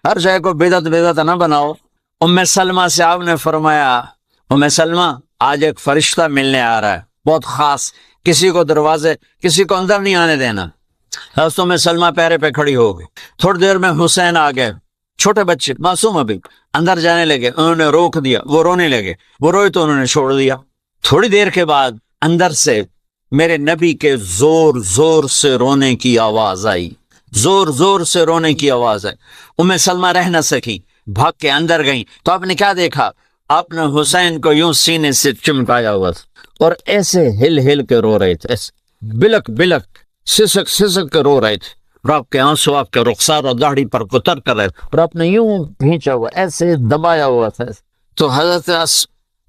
ہر شے کو بدعت بدعت نہ بناؤ۔ ام سلمہ سے آپ نے فرمایا ام سلمہ آج ایک فرشتہ ملنے آ رہا ہے بہت خاص، کسی کو دروازے کسی کو اندر نہیں آنے دینا۔ حضرت ام سلمہ پیرے پہ کھڑی ہو گئی۔ تھوڑی دیر میں حسین آ گئے، چھوٹے بچے معصوم ابھی، اندر جانے لگے، انہوں نے روک دیا، وہ رونے لگے، وہ روئے تو انہوں نے چھوڑ دیا۔ تھوڑی دیر کے بعد اندر سے میرے نبی کے زور زور سے رونے کی آواز آئی، زور زور سے رونے کی آواز آئی۔ ام سلمہ رہ نہ سکی، بھاگ کے اندر گئیں تو آپ نے کیا دیکھا؟ آپ نے حسین کو یوں سینے سے چمٹایا ہوا تھا اور ایسے ہل ہل کے رو رہے تھے، ایسے بلک بلک سسک سسک کے رو رہے تھے، اور آپ کے آنسو آپ کے رخسار اور داڑھی پر اتر کر رہے تھے، اور آپ نے یوں کھینچا ہوا ایسے دبایا ہوا تھا۔ تو حضرت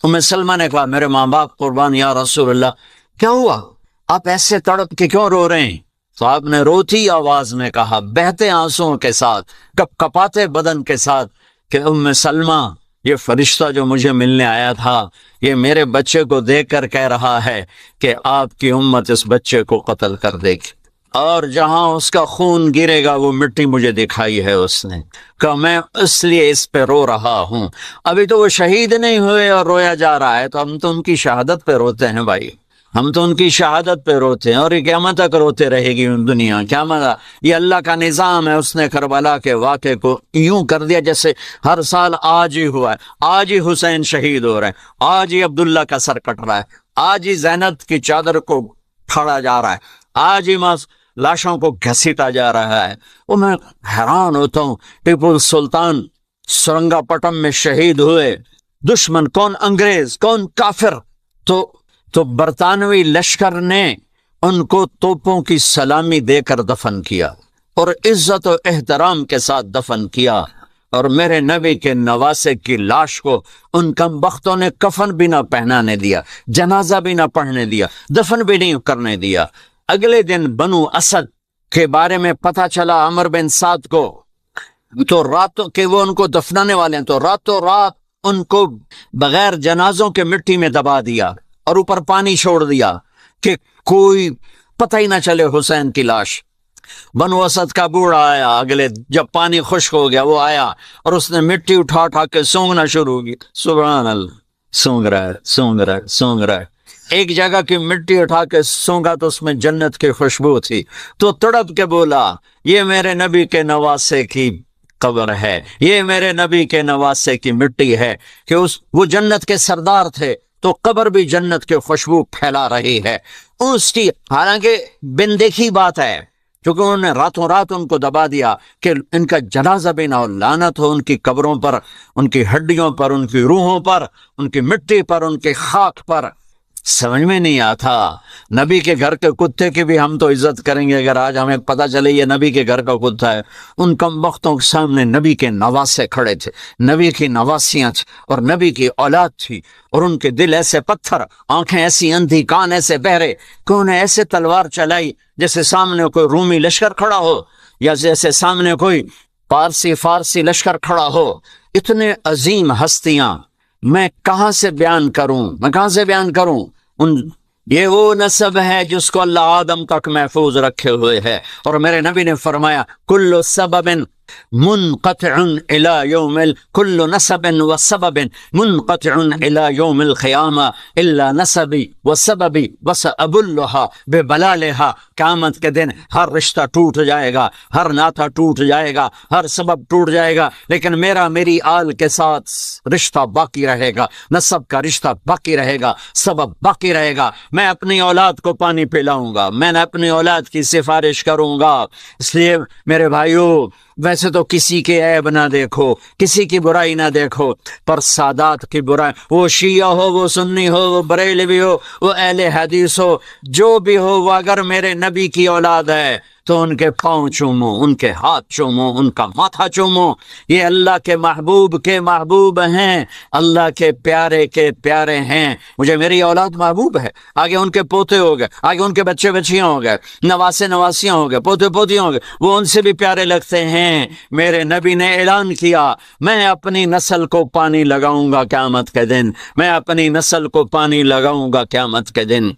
ام سلمہ نے کہا میرے ماں باپ قربان یا رسول اللہ، کیا ہوا؟ آپ ایسے تڑپ کے کیوں رو رہے ہیں؟ تو آپ نے روتی آواز میں کہا، بہتے آنسوؤں کے ساتھ، کپ کپاتے بدن کے ساتھ، کہ ام سلمہ یہ فرشتہ جو مجھے ملنے آیا تھا یہ میرے بچے کو دیکھ کر کہہ رہا ہے کہ آپ کی امت اس بچے کو قتل کر دے گی، اور جہاں اس کا خون گرے گا وہ مٹی مجھے دکھائی ہے اس نے، کہ میں اس لیے اس پہ رو رہا ہوں۔ ابھی تو وہ شہید نہیں ہوئے اور رویا جا رہا ہے، تو ہم تو ان کی شہادت پہ روتے ہیں بھائی، ہم تو ان کی شہادت پہ روتے ہیں، اور یہ قیامت تک روتے رہے گی دنیا۔ قیامت یہ اللہ کا نظام ہے، اس نے کربلا کے واقعے کو یوں کر دیا جیسے ہر سال آج ہی ہوا ہے، آج ہی حسین شہید ہو رہے ہیں، آج ہی عبداللہ کا سر کٹ رہا ہے، آج ہی زینب کی چادر کو پھاڑا جا رہا ہے، آج ہی لاشوں کو گھسیٹا جا رہا ہے۔ وہ میں حیران ہوتا ہوں، ٹیپو سلطان سرنگا پٹم میں شہید ہوئے، دشمن کون؟ انگریز، کون؟ کافر۔ تو برطانوی لشکر نے ان کو توپوں کی سلامی دے کر دفن کیا اور عزت و احترام کے ساتھ دفن کیا، اور میرے نبی کے نواسے کی لاش کو ان کم بختوں نے کفن بھی نہ پہنانے دیا، جنازہ بھی نہ پڑھنے دیا، دفن بھی نہیں کرنے دیا۔ اگلے دن بنو اسد کے بارے میں پتہ چلا عمر بن سعد کو، تو راتوں کہ وہ ان کو دفنانے والے ہیں، تو راتوں رات ان کو بغیر جنازوں کے مٹی میں دبا دیا اور اوپر پانی چھوڑ دیا کہ کوئی پتہ ہی نہ چلے حسین کی لاش۔ بنو اسد کا بوڑھا آیا، اگلے جب پانی خشک ہو گیا وہ آیا اور اس نے مٹی اٹھا اٹھا کے سونگنا شروع کی، سبحان اللہ، سونگ رہا ہے سونگ رہا ہے سونگ رہا ہے۔ ایک جگہ کی مٹی اٹھا کے سونگا تو اس میں جنت کی خوشبو تھی، تو تڑپ کے بولا یہ میرے نبی کے نواسے کی قبر ہے، یہ میرے نبی کے نواسے کی مٹی ہے، کہ وہ جنت کے سردار تھے تو قبر بھی جنت کے خوشبو پھیلا رہی ہے اس کی۔ حالانکہ بن دیکھی بات ہے، کیونکہ انہوں نے راتوں رات ان کو دبا دیا کہ ان کا جنازہ بھی نہ ہو، لعنت ہو ان کی قبروں پر، ان کی ہڈیوں پر، ان کی روحوں پر، ان کی مٹی پر، ان کی خاک پر۔ سمجھ میں نہیں آتا، نبی کے گھر کے کتے کی بھی ہم تو عزت کریں گے اگر آج ہمیں پتہ چلے یہ نبی کے گھر کا کتا ہے۔ ان کم بختوں کے سامنے نبی کے نواسے کھڑے تھے، نبی کی نواسیاں تھیں اور نبی کی اولاد تھی، اور ان کے دل ایسے پتھر، آنکھیں ایسی اندھی، کان ایسے بہرے کہ انہیں ایسے تلوار چلائی جیسے سامنے کوئی رومی لشکر کھڑا ہو یا جیسے سامنے کوئی فارسی لشکر کھڑا ہو۔ اتنے عظیم ہستیاں میں کہاں سے بیان کروں؟ یہ وہ نسب ہے جس کو اللہ آدم تک محفوظ رکھے ہوئے ہے، اور میرے نبی نے فرمایا کل سبب منقطع الى یوم کل نسب وسبب منقطع الى یوم القیامہ الا نسبی وسببی وسأبلھا ببلالھا۔ قیامت کے دن ہر رشتہ ٹوٹ جائے گا، ہر ناطہ ٹوٹ جائے گا، ہر سبب ٹوٹ جائے گا، لیکن میری آل کے ساتھ رشتہ باقی رہے گا، نسب کا رشتہ باقی رہے گا، سبب باقی رہے گا۔ میں اپنی اولاد کو پانی پلاؤں گا، میں نے اپنی اولاد کی سفارش کروں گا۔ اس لیے میرے بھائیوں، ویسے تو کسی کے عیب نہ دیکھو، کسی کی برائی نہ دیکھو، پر سادات کی برائی، وہ شیعہ ہو، وہ سنی ہو، وہ بریلوی ہو، وہ اہل حدیث ہو، جو بھی ہو، وہ اگر میرے نبی کی اولاد ہے تو ان کے پاؤں چومو، ان کے ہاتھ چومو، ان کا ماتھا چومو۔ یہ اللہ کے محبوب ہیں، اللہ کے پیارے ہیں۔ مجھے میری اولاد محبوب ہے، آگے ان کے پوتے ہو گئے، آگے ان کے بچے بچیاں ہو گئے، نواسیاں ہو گئے، پوتے پوتیاں ہو گئے، وہ ان سے بھی پیارے لگتے ہیں۔ میرے نبی نے اعلان کیا میں اپنی نسل کو پانی لگاؤں گا قیامت کے دن، میں اپنی نسل کو پانی لگاؤں گا قیامت کے دن۔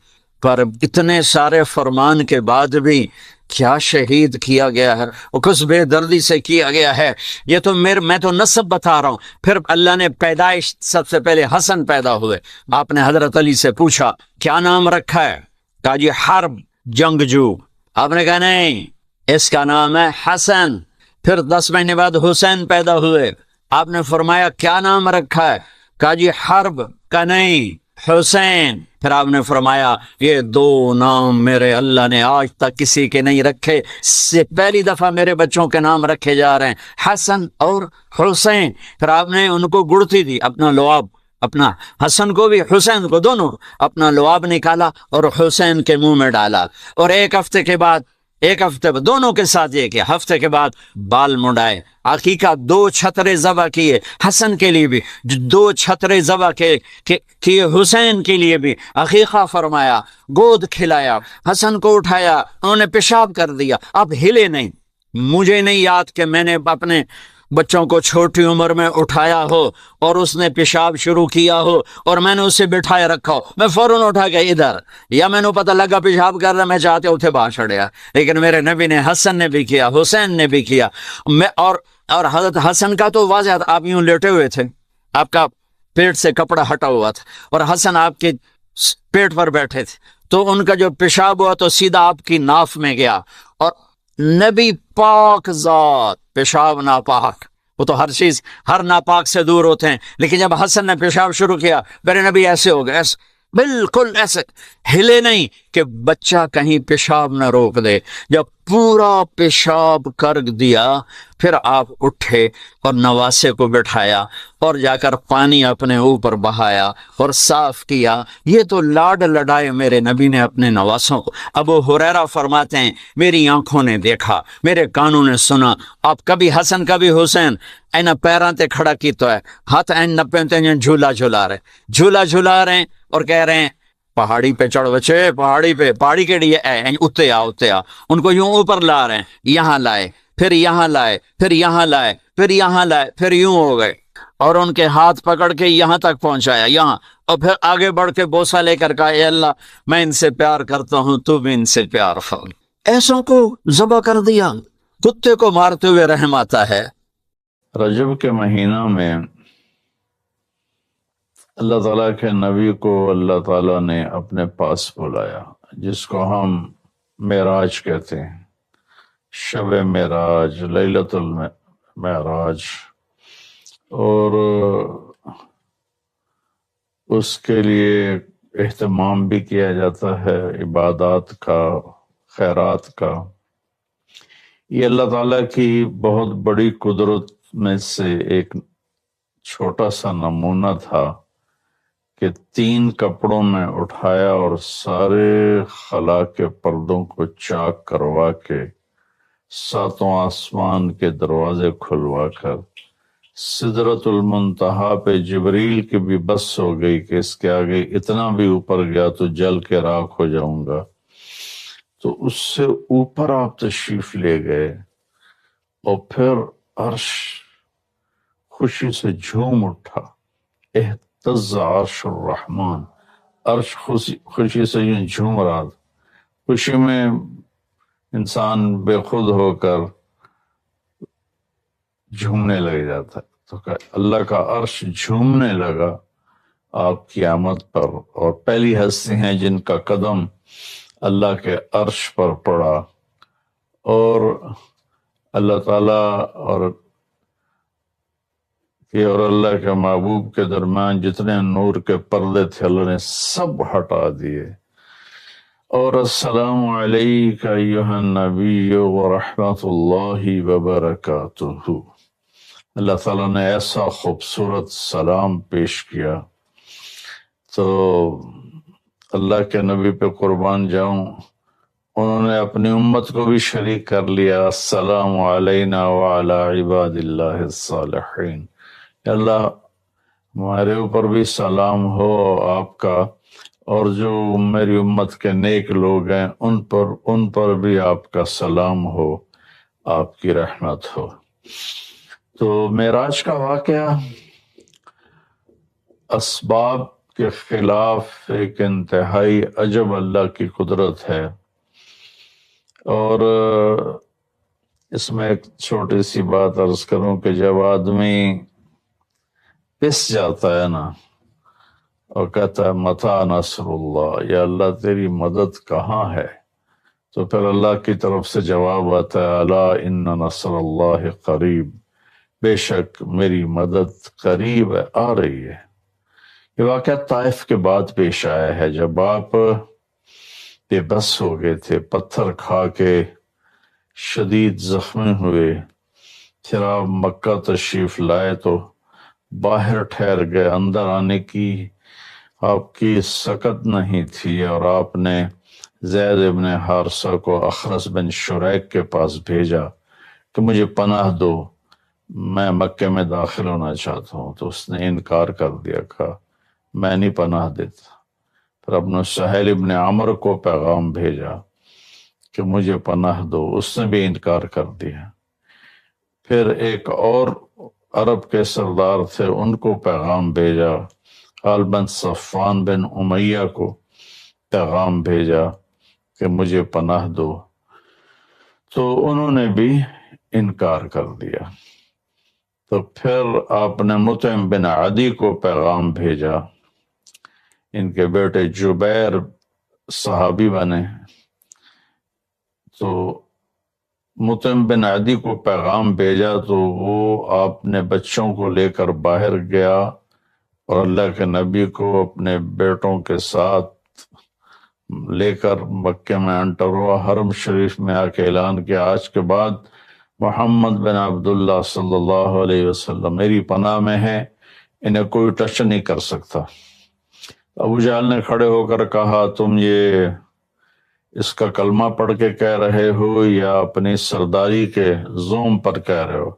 پر اتنے سارے فرمان کے بعد بھی کیا شہید کیا گیا ہے، وہ کس بے دردی سے کیا گیا ہے. یہ تو میں تو نسب بتا رہا ہوں. پھر اللہ نے پیدائش، سب سے پہلے حسن پیدا ہوئے. آپ نے حضرت علی سے پوچھا کیا نام رکھا ہے؟ کہا جی حرب، جنگجو. آپ نے کہا نہیں، اس کا نام ہے حسن. پھر 10 مہینے بعد حسین پیدا ہوئے. آپ نے فرمایا کیا نام رکھا ہے؟ کہا جی حرب. کا نہیں، حسین. پھر آپ نے فرمایا یہ 2 نام میرے اللہ نے آج تک کسی کے نہیں رکھے، سے پہلی دفعہ میرے بچوں کے نام رکھے جا رہے ہیں، حسن اور حسین. پھر آپ نے ان کو گڑتی دی، اپنا لعاب، اپنا حسن کو بھی حسین کو، دونوں اپنا لعاب نکالا اور حسین کے منہ میں ڈالا. اور ایک ہفتے بعد دونوں کے ساتھ یہ کیا، ہفتے کے بعد بال منڈائے، عقیقہ 2 چھترے ذبح کیے حسن کے لیے بھی، 2 چھترے ذبح کیے حسین کے لیے بھی. عقیقہ فرمایا، گود کھلایا، حسن کو اٹھایا، انہوں نے پیشاب کر دیا، اب ہلے نہیں. مجھے نہیں یاد کہ میں نے اپنے بچوں کو چھوٹی عمر میں اٹھایا ہو اور اس نے پیشاب شروع کیا ہو اور میں نے اسے بٹھائے رکھا ہو، میں فوراً اٹھا کے ادھر، یا میں نے پتہ لگا پیشاب کر رہا، میں چاہتے اتھے باہر چھڑیا. لیکن میرے نبی نے، حسن نے بھی کیا، حسین نے بھی کیا. اور حضرت حسن کا تو واضح تھا، آپ یوں لیٹے ہوئے تھے، آپ کا پیٹ سے کپڑا ہٹا ہوا تھا اور حسن آپ کے پیٹ پر بیٹھے تھے، تو ان کا جو پیشاب ہوا تو سیدھا آپ کی ناف میں گیا. اور نبی پاک ذات، پیشاب ناپاک، وہ تو ہر چیز، ہر ناپاک سے دور ہوتے ہیں، لیکن جب حسن نے پیشاب شروع کیا، میرے نبی ایسے ہو گئے، ایسے بالکل ایسے ہلے نہیں کہ بچہ کہیں پیشاب نہ روک دے. جب پورا پیشاب کر دیا پھر آپ اٹھے اور نواسے کو بٹھایا اور جا کر پانی اپنے اوپر بہایا اور صاف کیا. یہ تو لاڈ لڈائے میرے نبی نے اپنے نواسوں کو. ابو ہریرہ فرماتے ہیں میری آنکھوں نے دیکھا، میرے کانوں نے سنا. آپ کبھی حسن کبھی حسین اینا پیراں تے کھڑا کی تو ہے، ہاتھ این نپے تے جھولا جھلا رہے ہیں اور کہہ رہے ہیں پہاڑی پہ چڑھ بچے، پہاڑی کے لیے اتنے آ. ان کو یوں اوپر لا رہے ہیں، یہاں لائے، پھر یہاں لائے، پھر یہاں لائے، پھر یہاں لائے، پھر یوں ہو گئے اور ان کے ہاتھ پکڑ کے یہاں تک پہنچایا، یہاں. اور پھر آگے بڑھ کے بوسہ لے کر کہا اے اللہ میں ان سے پیار کرتا ہوں، تو بھی ان سے پیار فرما. ایسوں کو ذبح کر دیا. کتے کو مارتے ہوئے رحم آتا ہے. رجب کے مہینہ میں اللہ تعالیٰ کے نبی کو اللہ تعالیٰ نے اپنے پاس بلایا، جس کو ہم معراج کہتے ہیں، شب معراج، لیلۃ المعراج. اور اس کے لیے اہتمام بھی کیا جاتا ہے، عبادات کا، خیرات کا. یہ اللہ تعالیٰ کی بہت بڑی قدرت میں سے ایک چھوٹا سا نمونہ تھا کہ 3 کپڑوں میں اٹھایا اور سارے خلا کے پردوں کو چاک کروا کے 7 آسمان کے دروازے کھلوا کر سدرۃ المنتہا پہ جبریل کی بھی بس ہو گئی کہ اس کے آگے اتنا بھی اوپر گیا تو جل کے راکھ ہو جاؤں گا. تو اس سے اوپر آپ تشریف لے گئے اور پھر عرش خوشی سے جھوم اٹھا. اہتز عرش الرحمن، عرش خوشی سے یوں جھوم رہا تھا. خوشی میں انسان بے خود ہو کر جھومنے لگ جاتا ہے. تو اللہ کا عرش جھومنے لگا آپ کی آمد پر، اور پہلی ہستی ہیں جن کا قدم اللہ کے عرش پر پڑا. اور اللہ تعالیٰ اور اللہ کے محبوب کے درمیان جتنے نور کے پردے تھے اللہ نے سب ہٹا دیے. اور السلام علیکہ ایہا النبی ورحمۃ اللہ وبرکاتہ. اللہ تعالیٰ نے ایسا خوبصورت سلام پیش کیا. تو اللہ کے نبی پہ قربان جاؤں، انہوں نے اپنی امت کو بھی شریک کر لیا. السلام علینا وعلی عباد اللہ الصالحین. اللہ ہمارے اوپر بھی سلام ہو آپ کا، اور جو میری امت کے نیک لوگ ہیں ان پر بھی آپ کا سلام ہو، آپ کی رحمت ہو. تو معراج کا واقعہ اسباب کے خلاف ایک انتہائی عجب اللہ کی قدرت ہے. اور اس میں ایک چھوٹی سی بات عرض کروں کہ جب آدمی پس جاتا ہے نا اور کہتا ہے متی نصر اللہ، یا اللہ تیری مدد کہاں ہے، تو پھر اللہ کی طرف سے جواب آتا ہے الا ان نصر اللہ قریب، بے شک میری مدد قریب ہے، آ رہی ہے۔ یہ واقعہ طائف کے بعد پیش آیا ہے، جب آپ بے بس ہو گئے تھے، پتھر کھا کے شدید زخمی ہوئے، پھر آپ مکہ تشریف لائے تو باہر ٹھہر گئے، اندر آنے کی آپ کی سکت نہیں تھی، اور آپ نے زید ابن حارثہ کو اخرس بن شریک کے پاس بھیجا کہ مجھے پناہ دو، میں مکے میں داخل ہونا چاہتا ہوں، تو اس نے انکار کر دیا، کہا میں نہیں پناہ دیتا۔ پھر اپنے سہیل ابن عمر کو پیغام بھیجا کہ مجھے پناہ دو، اس نے بھی انکار کر دیا۔ پھر ایک اور عرب کے سردار تھے، ان کو پیغام بھیجا، خال بن صفان بن امیہ کو پیغام بھیجا کہ مجھے پناہ دو، تو انہوں نے بھی انکار کر دیا۔ تو پھر آپ نے مطعم بن عدی کو پیغام بھیجا، ان کے بیٹے جبیر صحابی بنے، تو مطعم بن عدی کو پیغام بھیجا تو وہ آپ نے بچوں کو لے کر باہر گیا اور اللہ کے نبی کو اپنے بیٹوں کے ساتھ لے کر مکے میں انٹر ہوا، حرم شریف میں آ کے اعلان کیا آج کے بعد محمد بن عبداللہ صلی اللہ علیہ وسلم میری پناہ میں ہے، انہیں کوئی ٹچ نہیں کر سکتا۔ ابو جہل نے کھڑے ہو کر کہا تم یہ اس کا کلمہ پڑھ کے کہہ رہے ہو یا اپنی سرداری کے زوم پر کہہ رہے ہو،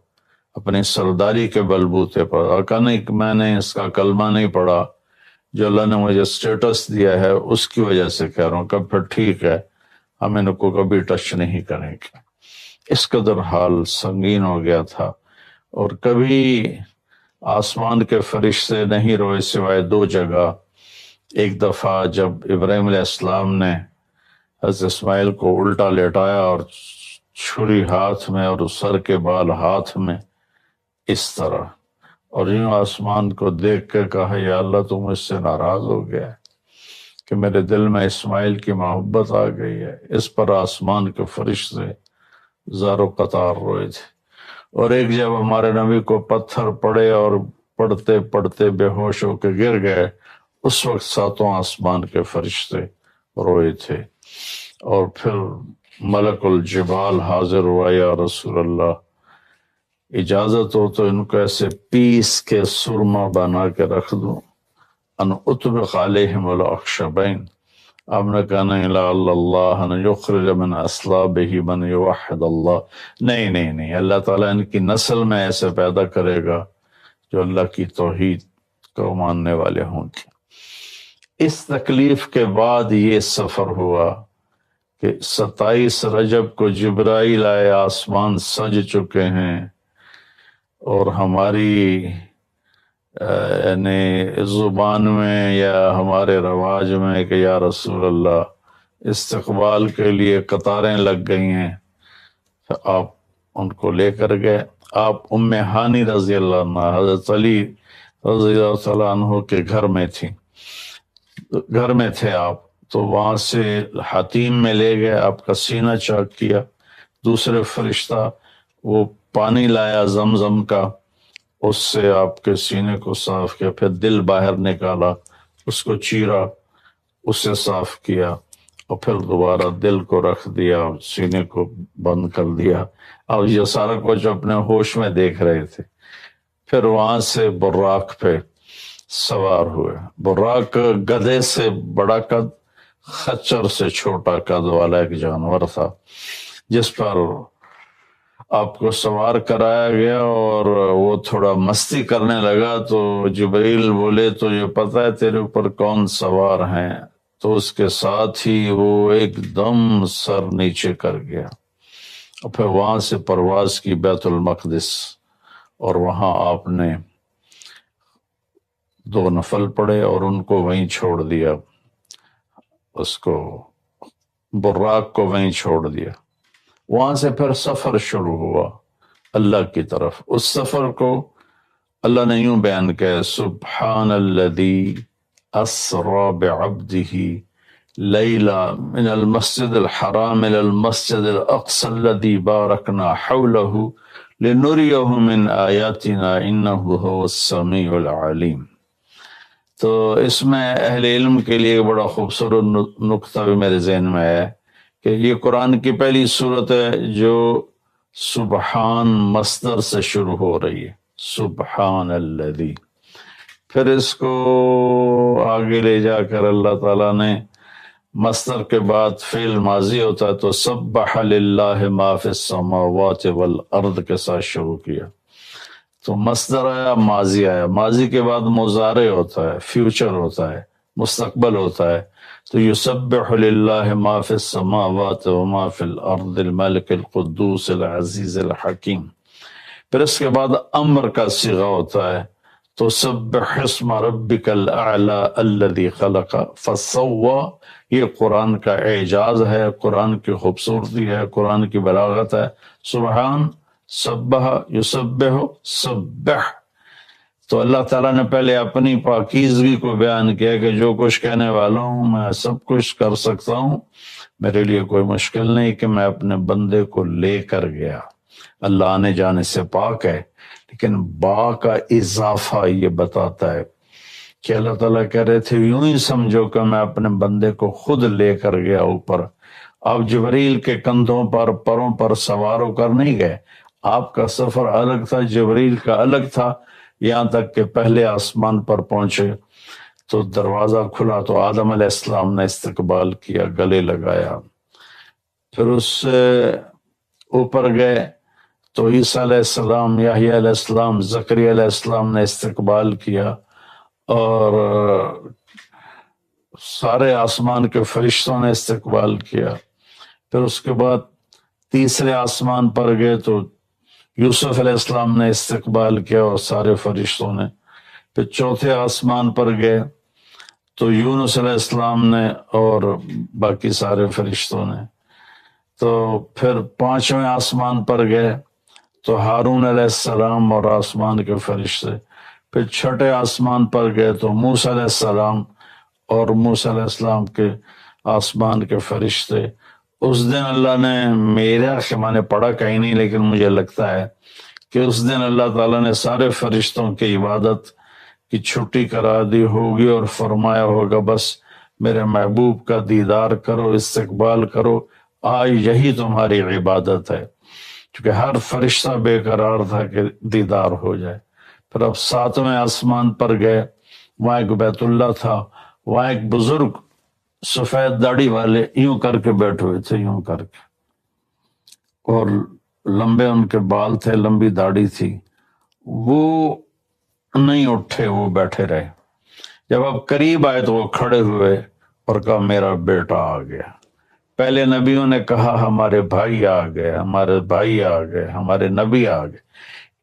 اپنی سرداری کے بلبوتے پر؟ اور کہا نہیں کہ میں نے اس کا کلمہ نہیں پڑھا، جو اللہ نے مجھے سٹیٹس دیا ہے اس کی وجہ سے کہہ رہا ہوں۔ کہ پھر ٹھیک ہے، ہم ان کو کبھی ٹچ نہیں کریں گے۔ اس قدر حال سنگین ہو گیا تھا، اور کبھی آسمان کے فرشتے نہیں روئے سوائے دو جگہ۔ ایک دفعہ جب ابراہیم علیہ السلام نے حضرت اسماعیل کو الٹا لیٹایا اور چھری ہاتھ میں اور سر کے بال ہاتھ میں اس طرح، اور یوں آسمان کو دیکھ کے کہا یا اللہ تو مجھ سے ناراض ہو گیا ہے کہ میرے دل میں اسماعیل کی محبت آ گئی ہے۔ اس پر آسمان کے فرشتے زارو قطار روئے تھے۔ اور ایک جب ہمارے نبی کو پتھر پڑے اور پڑھتے پڑھتے بے ہوش ہو کے گر گئے، اس وقت ساتوں آسمان کے فرشتے روئے تھے۔ اور پھر ملک الجبال حاضر ہوا، یا رسول اللہ اجازت ہو تو ان کو ایسے پیس کے سرما بنا کے رکھ دوں، ان اطبق علیہم الاخشبین۔ آپ نے کہا نہیں، لعل اللہ ان یخرج من اصلابہ من یوحد اللہ، نہیں نہیں نہیں، اللہ تعالیٰ ان کی نسل میں ایسے پیدا کرے گا جو اللہ کی توحید کو ماننے والے ہوں گے۔ اس تکلیف کے بعد یہ سفر ہوا کہ 27 رجب کو جبرائیل آئے، آسمان سج چکے ہیں، اور ہماری یعنی زبان میں یا ہمارے رواج میں کہ یا رسول اللہ استقبال کے لیے قطاریں لگ گئی ہیں، تو آپ ان کو لے کر گئے۔ آپ ام ہانی رضی اللہ عنہ حضرت علی رضی اللہ تعالیٰ عنہ کے گھر میں تھی، گھر میں تھے آپ، تو وہاں سے حتیم میں لے گئے، آپ کا سینہ چاک کیا، دوسرے فرشتہ وہ پانی لایا زمزم کا، اس سے آپ کے سینے کو صاف کیا، پھر دل باہر نکالا، اس کو چیرا، اسے صاف کیا، اور پھر دوبارہ دل کو رکھ دیا، سینے کو بند کر دیا، اور یہ سارا کچھ اپنے ہوش میں دیکھ رہے تھے۔ پھر وہاں سے براق پہ سوار ہوئے۔ براق گدھے سے بڑا قد، خچر سے چھوٹا قد والا ایک جانور تھا، جس پر آپ کو سوار کرایا گیا، اور وہ تھوڑا مستی کرنے لگا تو جبریل بولے تو یہ پتہ ہے تیرے اوپر کون سوار ہیں؟ تو اس کے ساتھ ہی وہ ایک دم سر نیچے کر گیا، اور پھر وہاں سے پرواز کی بیت المقدس، اور وہاں آپ نے 2 نفل پڑھے اور ان کو وہیں چھوڑ دیا، اس کو براق کو وہیں چھوڑ دیا۔ وہاں سے پھر سفر شروع ہوا اللہ کی طرف. اس سفر کو اللہ نے یوں بیان کیا: سبحان الذی اسری بعبدہ لیلا من المسجد الحرام الى المسجد الاقصى الذي باركنا حوله لنریہ من آیاتنا انہ هو السمیع العلیم. تو اس میں اہل علم کے لیے بڑا خوبصورت نقطہ بھی میرے ذہن میں ہے کہ یہ قرآن کی پہلی صورت ہے جو سبحان مصدر سے شروع ہو رہی ہے، سبحان الذی. پھر اس کو آگے لے جا کر اللہ تعالیٰ نے مصدر کے بعد فعل ماضی ہوتا ہے تو سبح للہ ما فی السماوات والارض کے ساتھ شروع کیا. تو مصدر آیا، ماضی آیا، ماضی کے بعد مضارع ہوتا ہے، فیوچر ہوتا ہے، مستقبل ہوتا ہے. تو یسبح للہ ما فی السماوات وما فی الارض الملک القدوس العزیز الحکیم. پھر اس کے بعد امر کا صیغہ ہوتا ہے تو سبح اسم ربک الاعلی الذی خلق فسوی. یہ قرآن کا اعجاز ہے، قرآن کی خوبصورتی ہے، قرآن کی بلاغت ہے. سبحان، سبح، یسبح، سبح. تو اللہ تعالیٰ نے پہلے اپنی پاکیزگی کو بیان کیا کہ جو کچھ کہنے والا ہوں میں سب کچھ کر سکتا ہوں، میرے لیے کوئی مشکل نہیں کہ میں اپنے بندے کو لے کر گیا. اللہ آنے جانے سے پاک ہے، لیکن با کا اضافہ یہ بتاتا ہے کہ اللہ تعالیٰ کہہ رہے تھے یوں ہی سمجھو کہ میں اپنے بندے کو خود لے کر گیا اوپر. آپ جبریل کے کندھوں پر، پروں پر سوار ہو کر نہیں گئے. آپ کا سفر الگ تھا، جبریل کا الگ تھا، یہاں تک کہ پہلے آسمان پر پہنچے تو دروازہ کھلا تو آدم علیہ السلام نے استقبال کیا، گلے لگایا. پھر اس سے اوپر گئے تو عیسیٰ علیہ السلام، یحییٰ علیہ السلام، زکریا علیہ السلام نے استقبال کیا، اور سارے آسمان کے فرشتوں نے استقبال کیا. پھر اس کے بعد تیسرے آسمان پر گئے تو یوسف علیہ السلام نے استقبال کیا اور سارے فرشتوں نے. پھر چوتھے آسمان پر گئے تو یونس علیہ السلام نے اور باقی سارے فرشتوں نے. تو پھر پانچویں آسمان پر گئے تو ہارون علیہ السلام اور آسمان کے فرشتے. پھر چھٹے آسمان پر گئے تو موسیٰ علیہ السلام اور موسیٰ علیہ السلام کے آسمان کے فرشتے. اس دن اللہ نے، میرا کہ میں نے پڑھا کہیں نہیں لیکن مجھے لگتا ہے کہ اس دن اللہ تعالیٰ نے سارے فرشتوں کی عبادت کی چھٹی کرا دی ہوگی اور فرمایا ہوگا بس میرے محبوب کا دیدار کرو، استقبال کرو، آج یہی تمہاری عبادت ہے. کیونکہ ہر فرشتہ بے قرار تھا کہ دیدار ہو جائے. پھر اب ساتویں آسمان پر گئے، وہاں ایک بیت اللہ تھا، وہاں ایک بزرگ سفید داڑھی والے یوں کر کے بیٹھے ہوئے تھے، یوں کر کے، اور لمبے ان کے بال تھے، لمبی داڑھی تھی. وہ نہیں اٹھے، وہ بیٹھے رہے. جب اب قریب آئے تو وہ کھڑے ہوئے اور کہا میرا بیٹا آ گیا. پہلے نبیوں نے کہا ہمارے بھائی آ گئے، ہمارے بھائی آ گئے، ہمارے نبی آ گئے.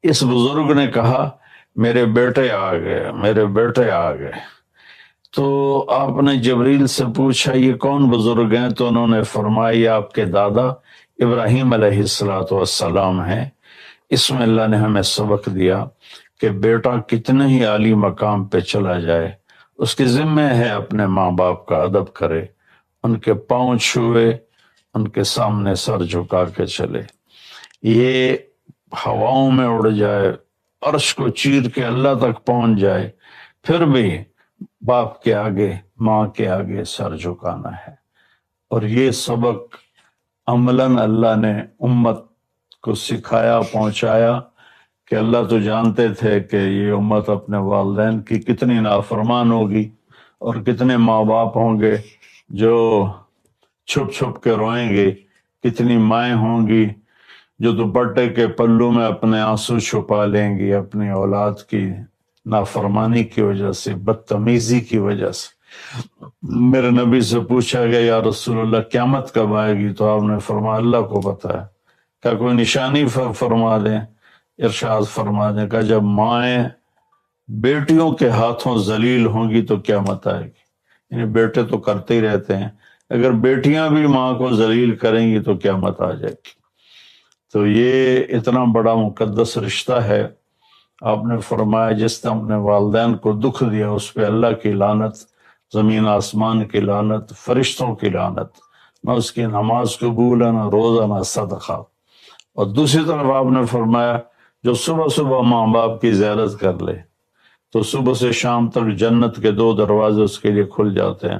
اس بزرگ نے کہا میرے بیٹے آ گئے، میرے بیٹے آ گئے. تو آپ نے جبریل سے پوچھا یہ کون بزرگ ہیں؟ تو انہوں نے فرمایا یہ آپ کے دادا ابراہیم علیہ السلام ہیں. اس میں اللہ نے ہمیں سبق دیا کہ بیٹا کتنے ہی عالی مقام پہ چلا جائے اس کے ذمہ ہے اپنے ماں باپ کا ادب کرے، ان کے پاؤں چھوئے، ان کے سامنے سر جھکا کے چلے. یہ ہواؤں میں اڑ جائے، عرش کو چیر کے اللہ تک پہنچ جائے، پھر بھی باپ کے آگے، ماں کے آگے سر جھکانا ہے. اور یہ سبق عملاً اللہ نے امت کو سکھایا، پہنچایا کہ اللہ تو جانتے تھے کہ یہ امت اپنے والدین کی کتنی نافرمان ہوگی اور کتنے ماں باپ ہوں گے جو چھپ چھپ کے روئیں گے، کتنی مائیں ہوں گی جو دوپٹے کے پلو میں اپنے آنسو چھپا لیں گی اپنی اولاد کی نافرمانی کی وجہ سے، بدتمیزی کی وجہ سے. میرے نبی سے پوچھا گیا یا رسول اللہ قیامت کب آئے گی؟ تو آپ نے فرمایا اللہ کو پتہ ہے. کیا کوئی نشانی فرما دیں؟ ارشاد فرما دیں کہ جب مائیں بیٹیوں کے ہاتھوں ذلیل ہوں گی تو قیامت آئے گی. یعنی بیٹے تو کرتے ہی رہتے ہیں، اگر بیٹیاں بھی ماں کو ذلیل کریں گی تو قیامت آ جائے گی. تو یہ اتنا بڑا مقدس رشتہ ہے. آپ نے فرمایا جس نے اپنے والدین کو دکھ دیا اس پہ اللہ کی لعنت، زمین آسمان کی لعنت، فرشتوں کی لعنت، نہ اس کی نماز قبول ہے، نہ روزہ، نہ صدقہ. اور دوسری طرف آپ نے فرمایا جو صبح صبح ماں باپ کی زیارت کر لے تو صبح سے شام تک جنت کے 2 دروازے اس کے لیے کھل جاتے ہیں.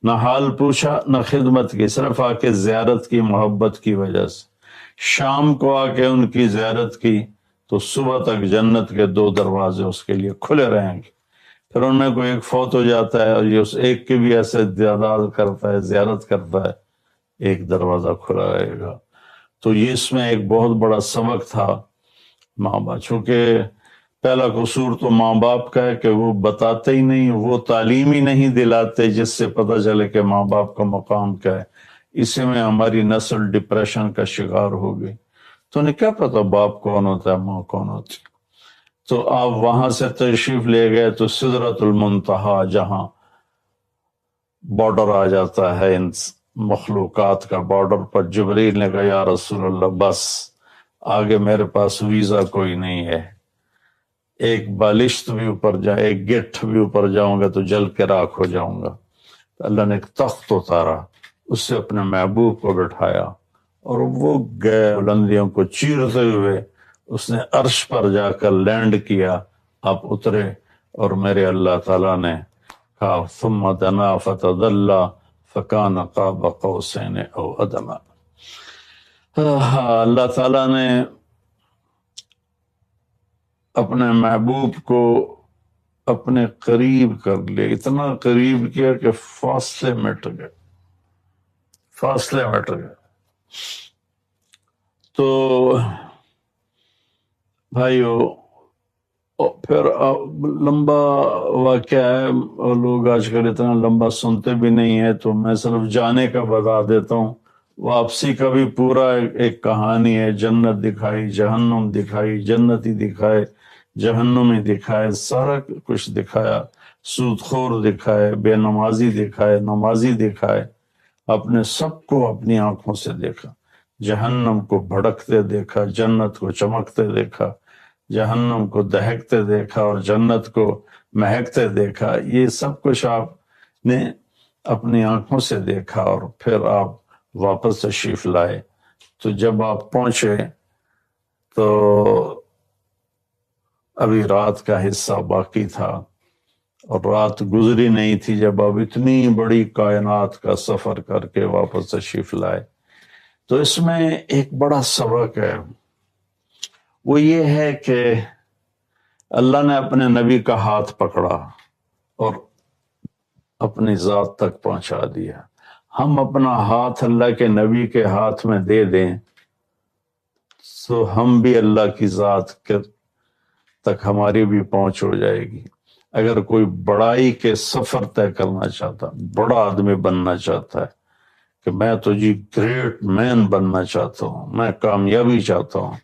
نہ حال پوچھا نہ خدمت کی، صرف آ کے زیارت کی، محبت کی وجہ سے. شام کو آ کے ان کی زیارت کی تو صبح تک جنت کے 2 دروازے اس کے لیے کھلے رہیں گے. پھر ان میں کوئی ایک فوت ہو جاتا ہے اور یہ اس ایک کی بھی ایسے تعداد کرتا ہے، زیارت کرتا ہے، ایک دروازہ کھلا رہے گا. تو یہ اس میں ایک بہت بڑا سبق تھا ماں باپ. چونکہ پہلا قصور تو ماں باپ کا ہے کہ وہ بتاتے ہی نہیں، وہ تعلیم ہی نہیں دلاتے جس سے پتہ چلے کہ ماں باپ کا مقام کیا ہے. اسی میں ہماری نسل ڈپریشن کا شکار ہو گئی. تو انہیں کیا پتا باپ کون ہوتا ہے، ماں کون ہوتی. تو آپ وہاں سے تشریف لے گئے تو سدرۃ المنتہا، جہاں بارڈر آ جاتا ہے ان مخلوقات کا، بارڈر پر جبریل نے کہا یا رسول اللہ بس آگے میرے پاس ویزا کوئی نہیں ہے، ایک بالشت بھی اوپر جائے، ایک گٹھ بھی اوپر جاؤں گا تو جل کے راکھ ہو جاؤں گا. تو اللہ نے ایک تخت اتارا، اس سے اپنے محبوب کو بٹھایا اور وہ گئے بلندیوں کو چیرتے ہوئے، اس نے عرش پر جا کر لینڈ کیا. آپ اترے اور میرے اللہ تعالیٰ نے کہا ثم دنا فتدلی فکان قاب قوسین او ادنی. اللہ تعالیٰ نے اپنے محبوب کو اپنے قریب کر لیا، اتنا قریب کیا کہ فاصلے مٹ گئے، فاصلے مٹ گئے. تو بھائیو پھر لمبا واقعہ ہے، اور لوگ آج کل اتنا لمبا سنتے بھی نہیں ہیں، تو میں صرف جانے کا بتا دیتا ہوں. واپسی کا بھی پورا ایک کہانی ہے. جنت دکھائی، جہنم دکھائی، جنتی دکھائے، جہنمی دکھائے، سارا کچھ دکھایا. سود خور دکھائے، بے نمازی دکھائے، نمازی دکھائے. اپنے سب کو اپنی آنکھوں سے دیکھا. جہنم کو بھڑکتے دیکھا، جنت کو چمکتے دیکھا، جہنم کو دہکتے دیکھا اور جنت کو مہکتے دیکھا. یہ سب کچھ آپ نے اپنی آنکھوں سے دیکھا اور پھر آپ واپس تشریف لائے. تو جب آپ پہنچے تو ابھی رات کا حصہ باقی تھا اور رات گزری نہیں تھی جب آپ اتنی بڑی کائنات کا سفر کر کے واپس تشریف لائے. تو اس میں ایک بڑا سبق ہے، وہ یہ ہے کہ اللہ نے اپنے نبی کا ہاتھ پکڑا اور اپنی ذات تک پہنچا دیا. ہم اپنا ہاتھ اللہ کے نبی کے ہاتھ میں دے دیں تو ہم بھی اللہ کی ذات تک ہماری بھی پہنچ ہو جائے گی. اگر کوئی بڑائی کے سفر طے کرنا چاہتا، بڑا آدمی بننا چاہتا ہے کہ میں تو جی گریٹ مین بننا چاہتا ہوں، میں کامیابی چاہتا ہوں،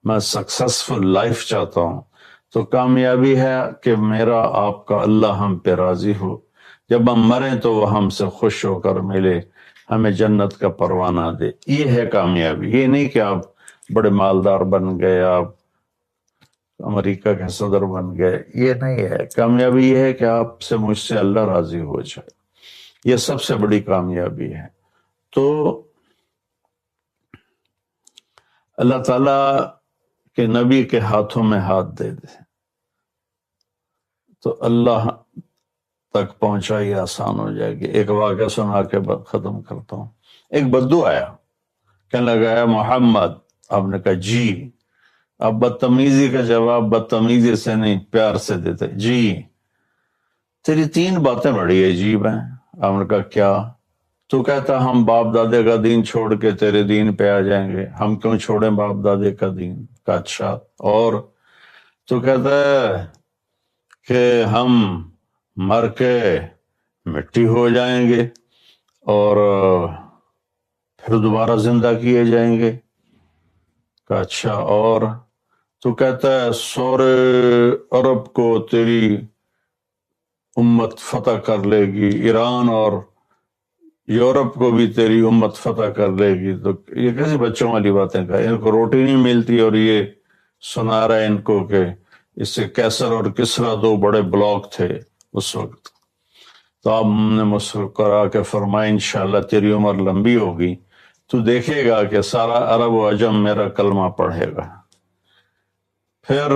میں سکسسفل لائف چاہتا ہوں، تو کامیابی ہے کہ میرا آپ کا اللہ ہم پہ راضی ہو. جب ہم مریں تو وہ ہم سے خوش ہو کر ملے، ہمیں جنت کا پروانہ دے. یہ ہے کامیابی. یہ نہیں کہ آپ بڑے مالدار بن گئے، آپ امریکہ کے صدر بن گئے. یہ نہیں ہے. کامیابی یہ ہے کہ آپ سے، مجھ سے اللہ راضی ہو جائے. یہ سب سے بڑی کامیابی ہے. تو اللہ تعالیٰ کے نبی کے ہاتھوں میں ہاتھ دے دے تو اللہ تک پہنچائی آسان ہو جائے گی. ایک واقعہ سنا کے ختم کرتا ہوں. ایک بدو آیا، کہنے لگا ہے محمد. آپ نے کہا جی. اب بدتمیزی کا جواب بدتمیزی سے نہیں، پیار سے دیتے. جی تیری 3 باتیں بڑی عجیب ہیں. آپ نے کہا کیا؟ تو کہتا ہم باپ دادے کا دین چھوڑ کے تیرے دین پہ آ جائیں گے. ہم کیوں چھوڑیں باپ دادے کا دین؟ کا اچھا. اور تو کہتا ہے کہ ہم مر کے مٹی ہو جائیں گے اور پھر دوبارہ زندہ کیے جائیں گے. کا اچھا. اور تو کہتا ہے سورے عرب کو تیری امت فتح کر لے گی، ایران اور یورپ کو بھی تیری امت فتح کر لے گی. تو یہ کیسی بچوں والی باتیں کہا؟ ان کو روٹی نہیں ملتی اور یہ سنا رہا ہے ان کو کہ اس سے کیسر اور کسرا دو بڑے بلاک تھے اس وقت. تو آپ نے مسکرا کے فرمایا انشاءاللہ تیری عمر لمبی ہوگی، تو دیکھے گا کہ سارا عرب و عجم میرا کلمہ پڑھے گا. پھر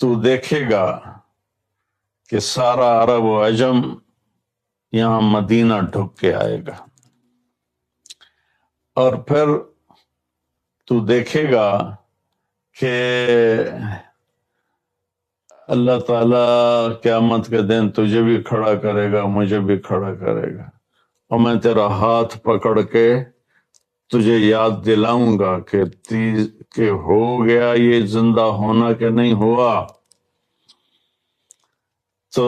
تو دیکھے گا کہ سارا عرب و عجم یہاں مدینہ ڈھک کے آئے گا. اور پھر تو دیکھے گا کہ اللہ تعالیٰ قیامت کے دن تجھے بھی کھڑا کرے گا، مجھے بھی کھڑا کرے گا، اور میں تیرا ہاتھ پکڑ کے تجھے یاد دلاؤں گا کہ ہو گیا یہ زندہ ہونا کہ نہیں ہوا. تو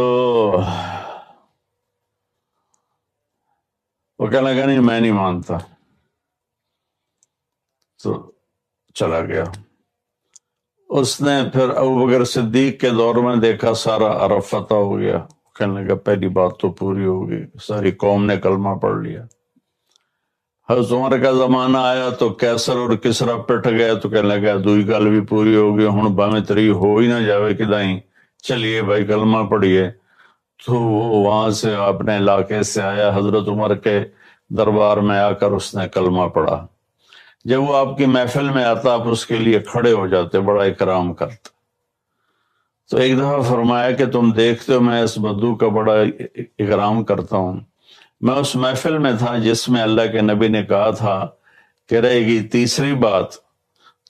وہ کہنے لگا نہیں میں نہیں مانتا. تو چلا گیا. اس نے پھر ابوبکر صدیق کے دور میں دیکھا سارا عرب فتح ہو گیا. کہنے لگا پہلی بات تو پوری ہو گئی، ساری قوم نے کلمہ پڑھ لیا. حضرت عمر کا زمانہ آیا تو کیسر اور کسرا پٹ گیا، تو کہنے لگا دوئی گل بھی پوری ہو گئی، ہن باویں تری ہو ہی نہ جاوے کدائیں، چلیے بھائی کلمہ پڑھیے. تو وہ وہاں سے اپنے علاقے سے آیا، حضرت عمر کے دربار میں آ کر اس نے کلمہ پڑھا. جب وہ آپ کی محفل میں آتا آپ اس کے لیے کھڑے ہو جاتے، بڑا اکرام کرتے. تو ایک دفعہ فرمایا کہ تم دیکھتے ہو میں اس بدو کا بڑا اکرام کرتا ہوں. میں اس محفل میں تھا جس میں اللہ کے نبی نے کہا تھا کہ رہے گی تیسری بات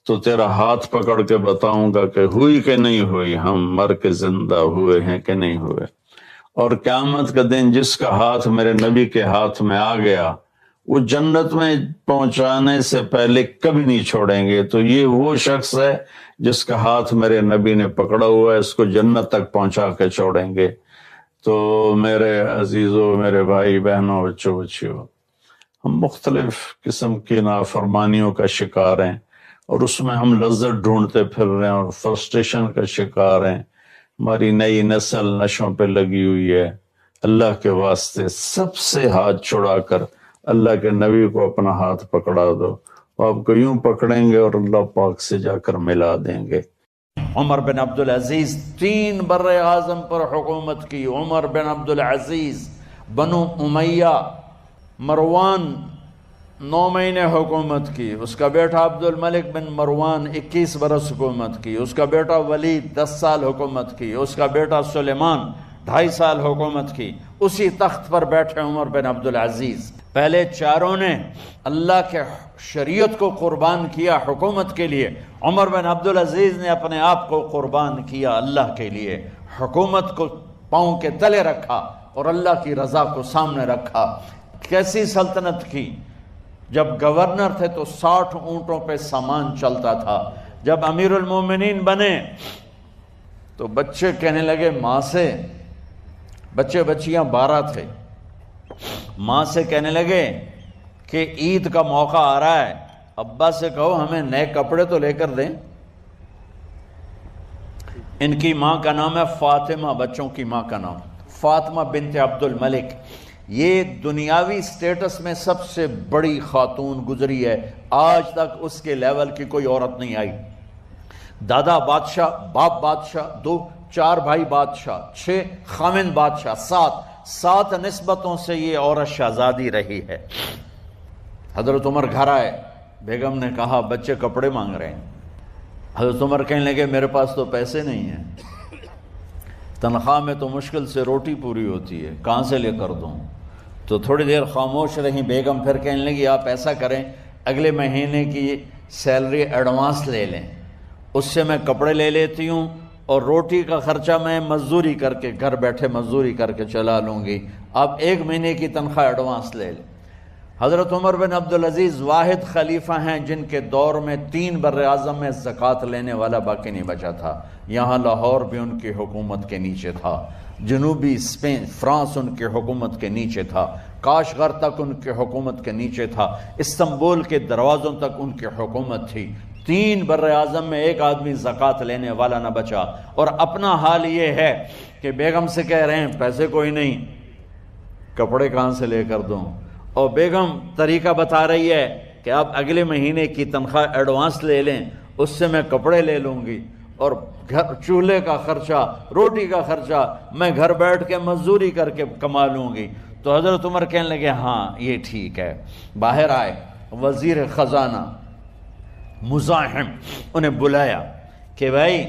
تو تیرا ہاتھ پکڑ کے بتاؤں گا کہ ہوئی کہ نہیں ہوئی، ہم مر کے زندہ ہوئے ہیں کہ نہیں ہوئے. اور قیامت کا دن جس کا ہاتھ میرے نبی کے ہاتھ میں آ گیا وہ جنت میں پہنچانے سے پہلے کبھی نہیں چھوڑیں گے. تو یہ وہ شخص ہے جس کا ہاتھ میرے نبی نے پکڑا ہوا ہے، اس کو جنت تک پہنچا کے چھوڑیں گے. تو میرے عزیزوں، میرے بھائی بہنوں، بچوں بچیوں، ہم مختلف قسم کی نافرمانیوں کا شکار ہیں اور اس میں ہم لذت ڈھونڈتے پھر رہے ہیں اور فرسٹریشن کا شکار ہیں. ہماری نئی نسل نشوں پہ لگی ہوئی ہے. اللہ کے واسطے سب سے ہاتھ چھڑا کر اللہ کے نبی کو اپنا ہاتھ پکڑا دو، آپ کو یوں پکڑیں گے اور اللہ پاک سے جا کر ملا دیں گے. عمر بن عبدالعزیز 3 بر اعظم پر حکومت کی. عمر بن عبدالعزیز، بنو امیہ، مروان 9 مہینے حکومت کی. اس کا بیٹا عبد الملک بن مروان 21 برس حکومت کی. اس کا بیٹا ولید 10 سال حکومت کی. اس کا بیٹا سلیمان 2.5 سال حکومت کی. اسی تخت پر بیٹھے عمر بن عبدالعزیز. پہلے چاروں نے اللہ کے شریعت کو قربان کیا حکومت کے لیے. عمر بن عبدالعزیز نے اپنے آپ کو قربان کیا اللہ کے لیے، حکومت کو پاؤں کے تلے رکھا اور اللہ کی رضا کو سامنے رکھا. کیسی سلطنت کی؟ جب گورنر تھے تو 60 اونٹوں پہ سامان چلتا تھا. جب امیر المومنین بنے تو بچے کہنے لگے ماں سے، بچے بچیاں 12 تھے، ماں سے کہنے لگے کہ عید کا موقع آ رہا ہے، ابا سے کہو ہمیں نئے کپڑے تو لے کر دیں. ان کی ماں کا نام ہے فاطمہ، بچوں کی ماں کا نام فاطمہ بنت عبد الملک. یہ دنیاوی سٹیٹس میں سب سے بڑی خاتون گزری ہے، آج تک اس کے لیول کی کوئی عورت نہیں آئی. دادا بادشاہ، باپ بادشاہ، 4 بھائی بادشاہ، 6 خامند بادشاہ، 7 نسبتوں سے یہ عورت شہزادی رہی ہے. حضرت عمر گھر آئے، بیگم نے کہا بچے کپڑے مانگ رہے ہیں. حضرت عمر کہنے لگے میرے پاس تو پیسے نہیں ہیں، تنخواہ میں تو مشکل سے روٹی پوری ہوتی ہے، کہاں سے لے کر دوں؟ تو تھوڑی دیر خاموش رہیں. بیگم پھر کہنے لگی آپ ایسا کریں اگلے مہینے کی سیلری ایڈوانس لے لیں، اس سے میں کپڑے لے لیتی ہوں اور روٹی کا خرچہ میں مزدوری کر کے گھر بیٹھے مزدوری کر کے چلا لوں گی، آپ 1 مہینے کی تنخواہ ایڈوانس لے لیں. حضرت عمر بن عبدالعزیز واحد خلیفہ ہیں جن کے دور میں 3 بر اعظم میں زکوٰۃ لینے والا باقی نہیں بچا تھا. یہاں لاہور بھی ان کی حکومت کے نیچے تھا، جنوبی اسپین فرانس ان کی حکومت کے نیچے تھا، کاشغر تک ان کی حکومت کے نیچے تھا، استنبول کے دروازوں تک ان کی حکومت تھی. 3 بر اعظم میں ایک آدمی زکوٰۃ لینے والا نہ بچا. اور اپنا حال یہ ہے کہ بیگم سے کہہ رہے ہیں پیسے کوئی نہیں، کپڑے کہاں سے لے کر دوں؟ اور بیگم طریقہ بتا رہی ہے کہ آپ اگلے مہینے کی تنخواہ ایڈوانس لے لیں، اس سے میں کپڑے لے لوں گی، اور گھر چولہے کا خرچہ، روٹی کا خرچہ میں گھر بیٹھ کے مزدوری کر کے کما لوں گی۔ تو حضرت عمر کہنے لگے ہاں یہ ٹھیک ہے۔ باہر آئے وزیر خزانہ مزاحم، انہیں بلایا کہ بھائی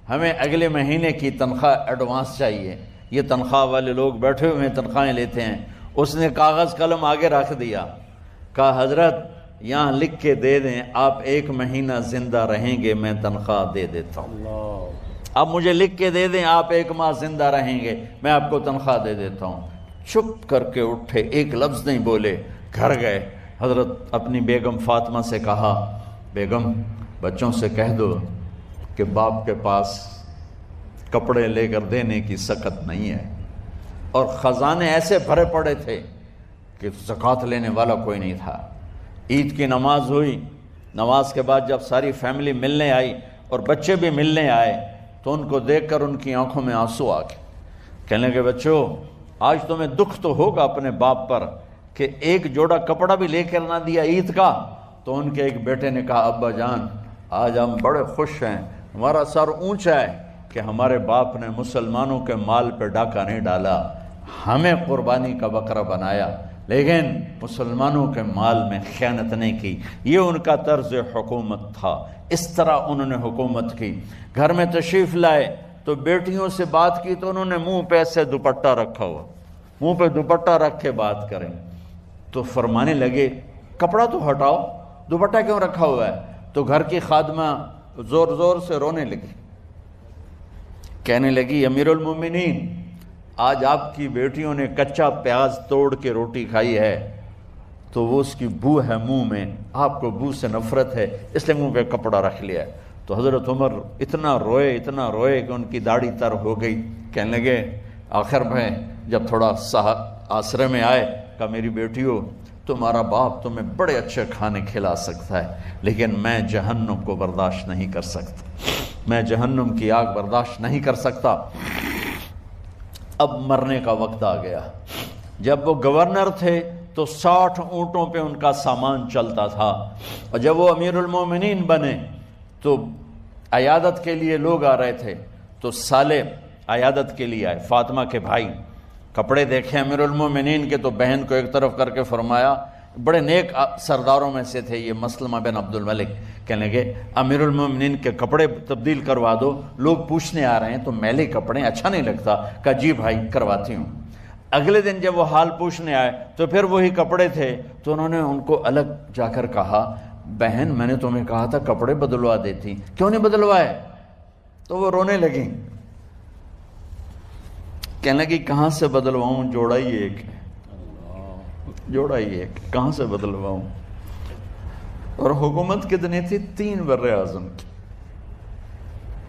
ہمیں اگلے مہینے کی تنخواہ ایڈوانس چاہیے، یہ تنخواہ والے لوگ بیٹھے ہوئے ہیں تنخواہیں لیتے ہیں۔ اس نے کاغذ قلم آگے رکھ دیا، کہا حضرت یہاں لکھ کے دے دیں آپ 1 مہینہ زندہ رہیں گے میں تنخواہ دے دیتا ہوں، اب مجھے لکھ کے دے دیں آپ 1 ماہ زندہ رہیں گے میں آپ کو تنخواہ دے دیتا ہوں۔ چپ کر کے اٹھے، ایک لفظ نہیں بولے، گھر گئے۔ حضرت اپنی بیگم فاطمہ سے کہا بیگم بچوں سے کہہ دو کہ باپ کے پاس کپڑے لے کر دینے کی سکت نہیں ہے، اور خزانے ایسے بھرے پڑے تھے کہ زکوٰۃ لینے والا کوئی نہیں تھا۔ عید کی نماز ہوئی، نماز کے بعد جب ساری فیملی ملنے آئی اور بچے بھی ملنے آئے تو ان کو دیکھ کر ان کی آنکھوں میں آنسو آ گئے۔ کہنے لگے بچوں آج تمہیں دکھ تو ہوگا اپنے باپ پر کہ ایک جوڑا کپڑا بھی لے کر نہ دیا عید کا۔ تو ان کے ایک بیٹے نے کہا ابا جان آج ہم بڑے خوش ہیں، ہمارا سر اونچا ہے کہ ہمارے باپ نے مسلمانوں کے مال پہ ڈاکہ نہیں ڈالا، ہمیں قربانی کا بکرا بنایا لیکن مسلمانوں کے مال میں خیانت نہیں کی۔ یہ ان کا طرز حکومت تھا، اس طرح انہوں نے حکومت کی۔ گھر میں تشریف لائے تو بیٹیوں سے بات کی تو انہوں نے منہ پہ ایسے دوپٹہ رکھا ہوا، منہ پہ دوپٹہ رکھ کے بات کریں تو فرمانے لگے کپڑا تو ہٹاؤ، دوپٹہ کیوں رکھا ہوا ہے؟ تو گھر کی خادمہ زور زور سے رونے لگی، کہنے لگی امیر المومنین آج آپ کی بیٹیوں نے کچا پیاز توڑ کے روٹی کھائی ہے تو وہ اس کی بو ہے منہ میں، آپ کو بو سے نفرت ہے اس لیے منہ پہ کپڑا رکھ لیا ہے۔ تو حضرت عمر اتنا روئے کہ ان کی داڑھی تر ہو گئی۔ کہنے لگے آخر میں جب تھوڑا آسرے میں آئے کہا میری بیٹیوں تمہارا باپ تمہیں بڑے اچھے کھانے کھلا سکتا ہے لیکن میں جہنم کو برداشت نہیں کر سکتا، میں جہنم کی آگ برداشت نہیں کر سکتا۔ اب مرنے کا وقت آ گیا۔ جب وہ گورنر تھے تو 60 اونٹوں پہ ان کا سامان چلتا تھا، اور جب وہ امیر المومنین بنے تو عیادت کے لیے لوگ آ رہے تھے تو سالے عیادت کے لیے آئے، فاطمہ کے بھائی کپڑے دیکھے امیر المومنین کے تو بہن کو ایک طرف کر کے فرمایا، بڑے نیک سرداروں میں سے تھے یہ مسلمہ بن عبد الملک، کہنے لگے امیر المومنین کے کپڑے تبدیل کروا دو، لوگ پوچھنے آ رہے ہیں تو میلے کپڑے اچھا نہیں لگتا۔ کہا جی بھائی کرواتی ہوں۔ اگلے دن جب وہ حال پوچھنے آئے تو پھر وہی کپڑے تھے تو انہوں نے ان کو الگ جا کر کہا بہن میں نے تمہیں کہا تھا کپڑے بدلوا دیتی، کیوں نہیں بدلوائے؟ تو وہ رونے لگیں، کہنے لگی کہاں سے بدلواؤں، جوڑا ہی ایک ہے، جوڑا ہی ایک، کہاں سے بدلواؤں؟ اور حکومت کتنی تھی؟ 3 بر اعظم کی،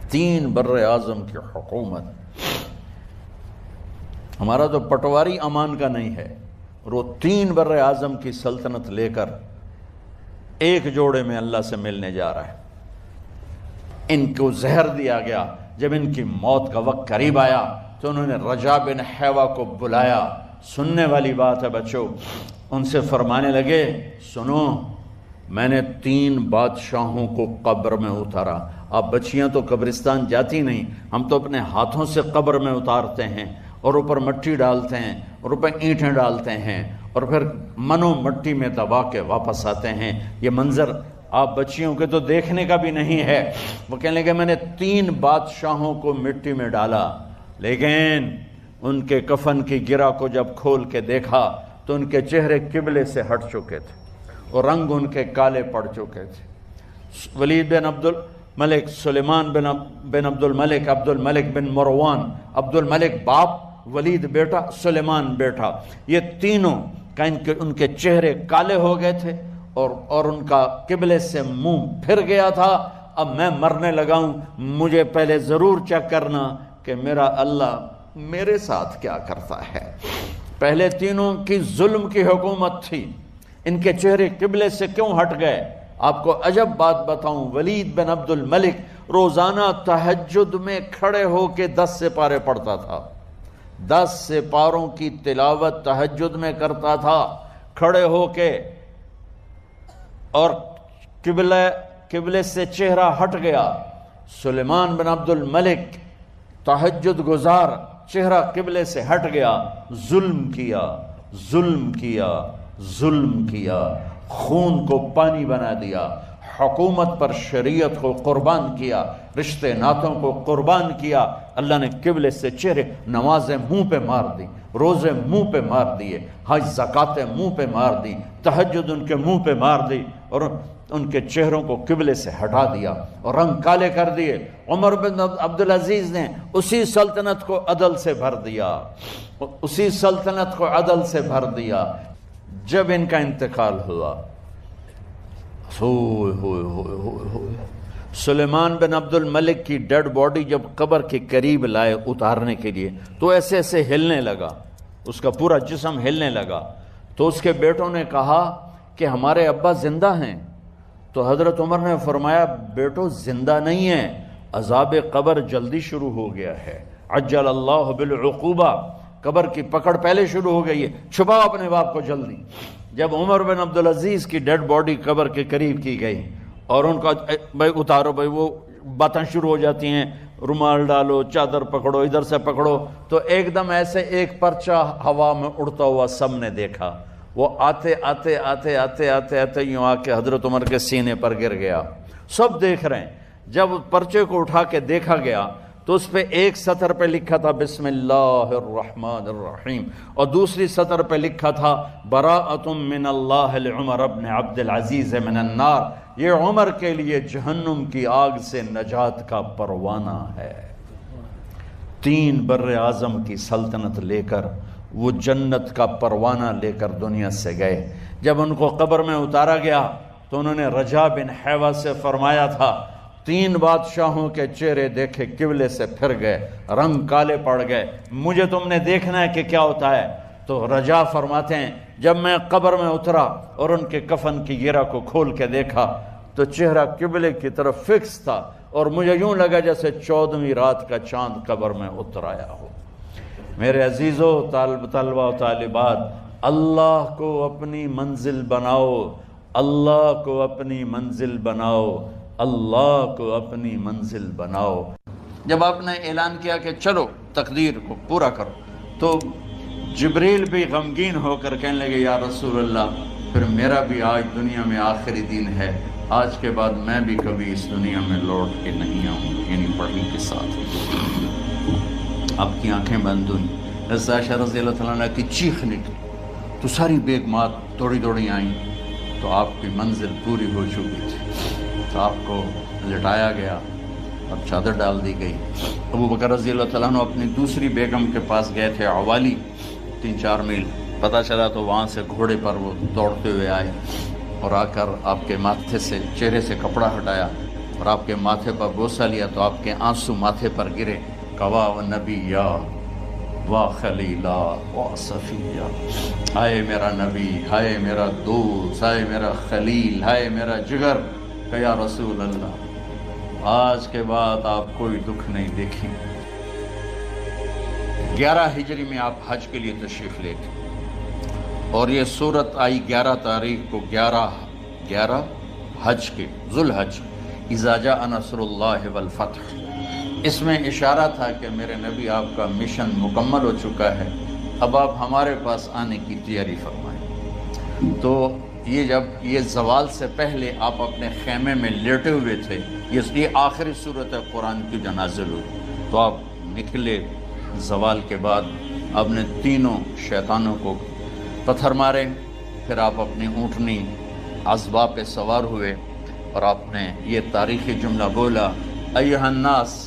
3 بر اعظم کی حکومت۔ ہمارا تو پٹواری امان کا نہیں ہے، اور وہ 3 بر اعظم کی سلطنت لے کر ایک جوڑے میں اللہ سے ملنے جا رہا ہے۔ ان کو زہر دیا گیا، جب ان کی موت کا وقت قریب آیا تو انہوں نے رجا بن حیوہ کو بلایا۔ سننے والی بات ہے بچوں، ان سے فرمانے لگے سنو میں نے 3 بادشاہوں کو قبر میں اتارا، اب بچیاں تو قبرستان جاتی نہیں، ہم تو اپنے ہاتھوں سے قبر میں اتارتے ہیں اور اوپر مٹی ڈالتے ہیں اور اوپر اینٹیں ڈالتے ہیں اور پھر منو مٹی میں دبا کے واپس آتے ہیں، یہ منظر آپ بچیوں کے تو دیکھنے کا بھی نہیں ہے۔ وہ کہنے لگے میں نے 3 بادشاہوں کو مٹی میں ڈالا لیکن ان کے کفن کی گرہ کو جب کھول کے دیکھا تو ان کے چہرے قبلے سے ہٹ چکے تھے اور رنگ ان کے کالے پڑ چکے تھے۔ ولید بن عبد الملک، سلیمان بن عبد الملک، عبد الملک بن مروان، عبد الملک باپ، ولید بیٹا، سلیمان بیٹا، یہ تینوں کا ان کے چہرے کالے ہو گئے تھے اور ان کا قبلے سے منہ پھر گیا تھا۔ اب میں مرنے لگا ہوں، مجھے پہلے ضرور چیک کرنا کہ میرا اللہ میرے ساتھ کیا کرتا ہے۔ پہلے تینوں کی ظلم کی حکومت تھی، ان کے چہرے قبلے سے کیوں ہٹ گئے؟ آپ کو عجب بات بتاؤں، ولید بن عبد الملک روزانہ تہجد میں کھڑے ہو کے 10 سپارے پڑھتا تھا، 10 سپاروں کی تلاوت تہجد میں کرتا تھا کھڑے ہو کے، اور قبلے سے چہرہ ہٹ گیا۔ سلیمان بن عبد الملک تہجد گزار، چہرہ قبلے سے ہٹ گیا، ظلم کیا، ظلم کیا، ظلم کیا، خون کو پانی بنا دیا، حکومت پر شریعت کو قربان کیا، رشتے ناتوں کو قربان کیا۔ اللہ نے قبلے سے چہرے، نمازیں منہ پہ مار دی، روزے منہ پہ مار دیے، حج زکاتیں منہ پہ مار دی، تہجد ان کے منہ پہ مار دی، اور ان کے چہروں کو قبلے سے ہٹا دیا اور رنگ کالے کر دیے۔ عمر بن عبدالعزیز نے اسی سلطنت کو عدل سے بھر دیا، اسی سلطنت کو عدل سے بھر دیا۔ جب ان کا انتقال ہوا، سلیمان بن عبد الملک کی ڈیڈ باڈی جب قبر کے قریب لائے اتارنے کے لیے تو ایسے ایسے ہلنے لگا، اس کا پورا جسم ہلنے لگا۔ تو اس کے بیٹوں نے کہا کہ ہمارے ابا زندہ ہیں۔ تو حضرت عمر نے فرمایا بیٹو زندہ نہیں ہیں، عذاب قبر جلدی شروع ہو گیا ہے، عجل اللہ بالعقوبہ، قبر کی پکڑ پہلے شروع ہو گئی ہے، چھپاؤ اپنے باپ کو جلدی۔ جب عمر بن عبدالعزیز کی ڈیڈ باڈی قبر کے قریب کی گئی اور ان کا بھائی اتارو، بھائی وہ باتیں شروع ہو جاتی ہیں، رومال ڈالو، چادر پکڑو، ادھر سے پکڑو، تو ایک دم ایسے ایک پرچہ ہوا میں اڑتا ہوا سب نے دیکھا، وہ آتے آتے آتے آتے آتے آتے یوں آ کے حضرت عمر کے سینے پر گر گیا۔ سب دیکھ رہے ہیں۔ جب پرچے کو اٹھا کے دیکھا گیا تو اس پہ ایک سطر پہ لکھا تھا بسم اللہ الرحمن الرحیم، اور دوسری سطر پہ لکھا تھا براءۃ من اللہ لعمر بن عبد العزیز من النار، یہ عمر کے لیے جہنم کی آگ سے نجات کا پروانہ ہے۔ 3 بر اعظم کی سلطنت لے کر وہ جنت کا پروانہ لے کر دنیا سے گئے۔ جب ان کو قبر میں اتارا گیا تو انہوں نے رجا بن حیوہ سے فرمایا تھا 3 بادشاہوں کے چہرے دیکھے قبلے سے پھر گئے، رنگ کالے پڑ گئے، مجھے تم نے دیکھنا ہے کہ کیا ہوتا ہے۔ تو رجا فرماتے ہیں جب میں قبر میں اترا اور ان کے کفن کی گرہ کو کھول کے دیکھا تو چہرہ قبلے کی طرف فکس تھا، اور مجھے یوں لگا جیسے 14ویں رات کا چاند قبر میں اتر آیا ہو۔ میرے عزیزو، طلبہ و طالبات، اللہ کو اپنی منزل بناؤ، اللہ کو اپنی منزل بناؤ، اللہ کو اپنی منزل بناؤ۔ جب آپ نے اعلان کیا کہ چلو تقدیر کو پورا کرو تو جبریل بھی غمگین ہو کر کہنے لگے یا رسول اللہ پھر میرا بھی آج دنیا میں آخری دن ہے، آج کے بعد میں بھی کبھی اس دنیا میں لوٹ کے نہیں آؤں، یعنی پڑھی کے ساتھ۔ آپ کی آنکھیں بند ہوئیں، حضرت عائشہ رضی اللہ عنہ کی چیخ نکلی تو ساری بیگمات دوڑی دوڑی آئیں، تو آپ کی منزل پوری ہو چکی تھی، تو آپ کو لٹایا گیا اور چادر ڈال دی گئی۔ ابو بکر رضی اللہ عنہ اپنی دوسری بیگم کے پاس گئے تھے عوالی، 3-4 میل، پتہ چلا تو وہاں سے گھوڑے پر وہ دوڑتے ہوئے آئے اور آ کر آپ کے ماتھے سے، چہرے سے کپڑا ہٹایا اور آپ کے ماتھے پر بوسہ لیا تو آپ کے آنسو ماتھے پر گرے۔ کوا و نبیہ و خلیلہ و صفیہ، ہائے میرا نبی، ہائے میرا دوست، ہائے میرا خلیل، ہائے میرا جگر، کہ یا رسول اللہ آج کے بعد آپ کوئی دکھ نہیں دیکھیں۔ 11 ہجری میں آپ حج کے لیے تشریف لے گئے اور یہ صورت آئی 11 تاریخ کو، 11 حج کے، ذوالحج، اذا جاء نصر اللہ والفتح۔ اس میں اشارہ تھا کہ میرے نبی آپ کا مشن مکمل ہو چکا ہے، اب آپ ہمارے پاس آنے کی تیاری فرمائیں۔ تو یہ جب یہ زوال سے پہلے آپ اپنے خیمے میں لیٹے ہوئے تھے، یہ آخری صورت قرآن کی جو نازل ہوئی، تو آپ نکلے زوال کے بعد، آپ نے تینوں شیطانوں کو پتھر مارے، پھر آپ اپنی اونٹنی عذبہ پہ سوار ہوئے اور آپ نے یہ تاریخی جملہ بولا ایھا الناس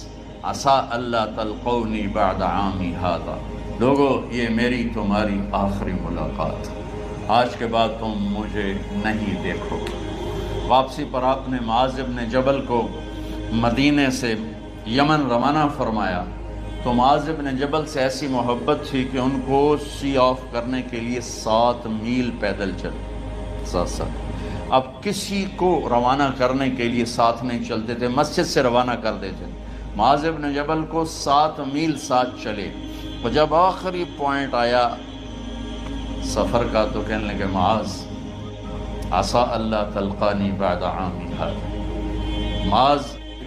عسیٰ اللہ تلقونی بعد عامی ھذا، لوگو یہ میری تمہاری آخری ملاقات، آج کے بعد تم مجھے نہیں دیکھو گے۔ واپسی پر آپ نے معاذ بن جبل کو مدینے سے یمن روانہ فرمایا، تو معاذ بن جبل سے ایسی محبت تھی کہ ان کو سی آف کرنے کے لیے 7 میل پیدل چلے، 7۔ اب کسی کو روانہ کرنے کے لیے ساتھ نہیں چلتے تھے، مسجد سے روانہ کر دیتے تھے۔ معاذ بن جبل کو 7 میل ساتھ چلے، اور جب آخری پوائنٹ آیا سفر کا تو کہنے لگے معاذ عسى اللہ تلقانی بعد عامی هذا، معاذ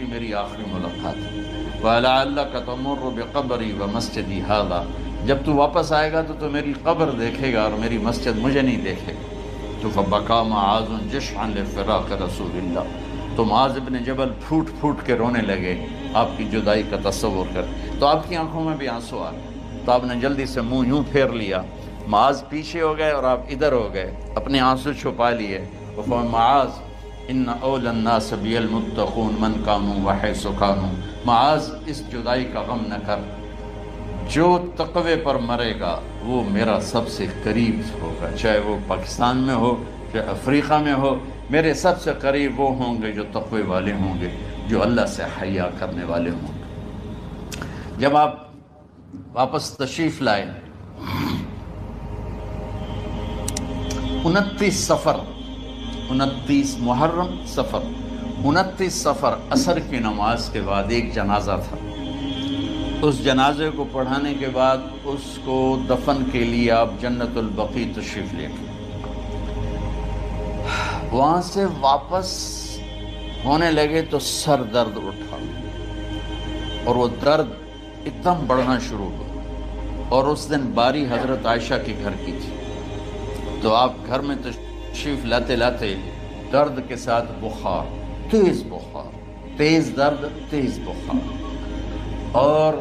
میری آخری ملاقات ہے، وَلَعَلَّكَ تَمُرُّ بِقَبْرِي وَمَسْجِدِي هَذَا، جب تو واپس آئے گا تو میری قبر دیکھے گا اور میری مسجد مجھے نہیں دیکھے گا۔ تو فَبَكَى مُعَاذٌ جِشْعًا لِفِرَاقِ رسول اللہ، تو معاذ ابن جبل پھوٹ پھوٹ کے رونے لگے آپ کی جدائی کا تصور کر، تو آپ کی آنکھوں میں بھی آنسو آ گئے، تو آپ نے جلدی سے منہ یوں پھیر لیا، معاذ پیچھے ہو گئے اور آپ ادھر ہو گئے، اپنے آنسو چھپا لیے۔ وَفَمَا معاذ ان اول الناس بی المتقون من کانوا وحیث کانوا، معاذ اس جدائی کا غم نہ کر، جو تقوی پر مرے گا وہ میرا سب سے قریب ہوگا، چاہے وہ پاکستان میں ہو چاہے افریقہ میں ہو، میرے سب سے قریب وہ ہوں گے جو تقوی والے ہوں گے، جو اللہ سے حیا کرنے والے ہوں گے۔ جب آپ واپس تشریف لائے 29 محرم سفر، 29 سفر عصر کی نماز کے بعد ایک جنازہ تھا، اس جنازے کو پڑھانے کے بعد اس کو دفن کے لیے آپ جنت البقیع تشریف لے گئے۔ وہاں سے واپس ہونے لگے تو سر درد اٹھا اور وہ درد ایک دم بڑھنا شروع ہوا، اور اس دن باری حضرت عائشہ کے گھر کی تھی، تو آپ گھر میں تشریف لاتے لاتے درد کے ساتھ بخار، تیز درد تیز بخار، اور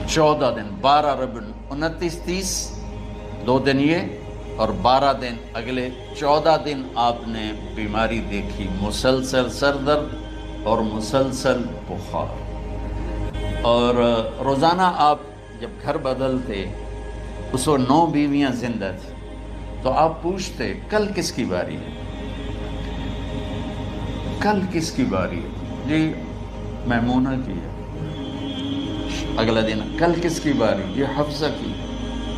14 دن 12 ربیع 29 30 2 دن یہ اور 12 دن اگلے 14 دن آپ نے بیماری دیکھی، مسلسل سر درد اور مسلسل بخار، اور روزانہ آپ جب گھر بدلتے اس وقت 9 بیویاں زندہ تھیں، تو آپ پوچھتے کل کس کی باری ہے، کل کس کی باری ہے؟ جی میمونہ کی ہے۔ اگلا دن کل کس کی باری؟ یہ حفصہ کی۔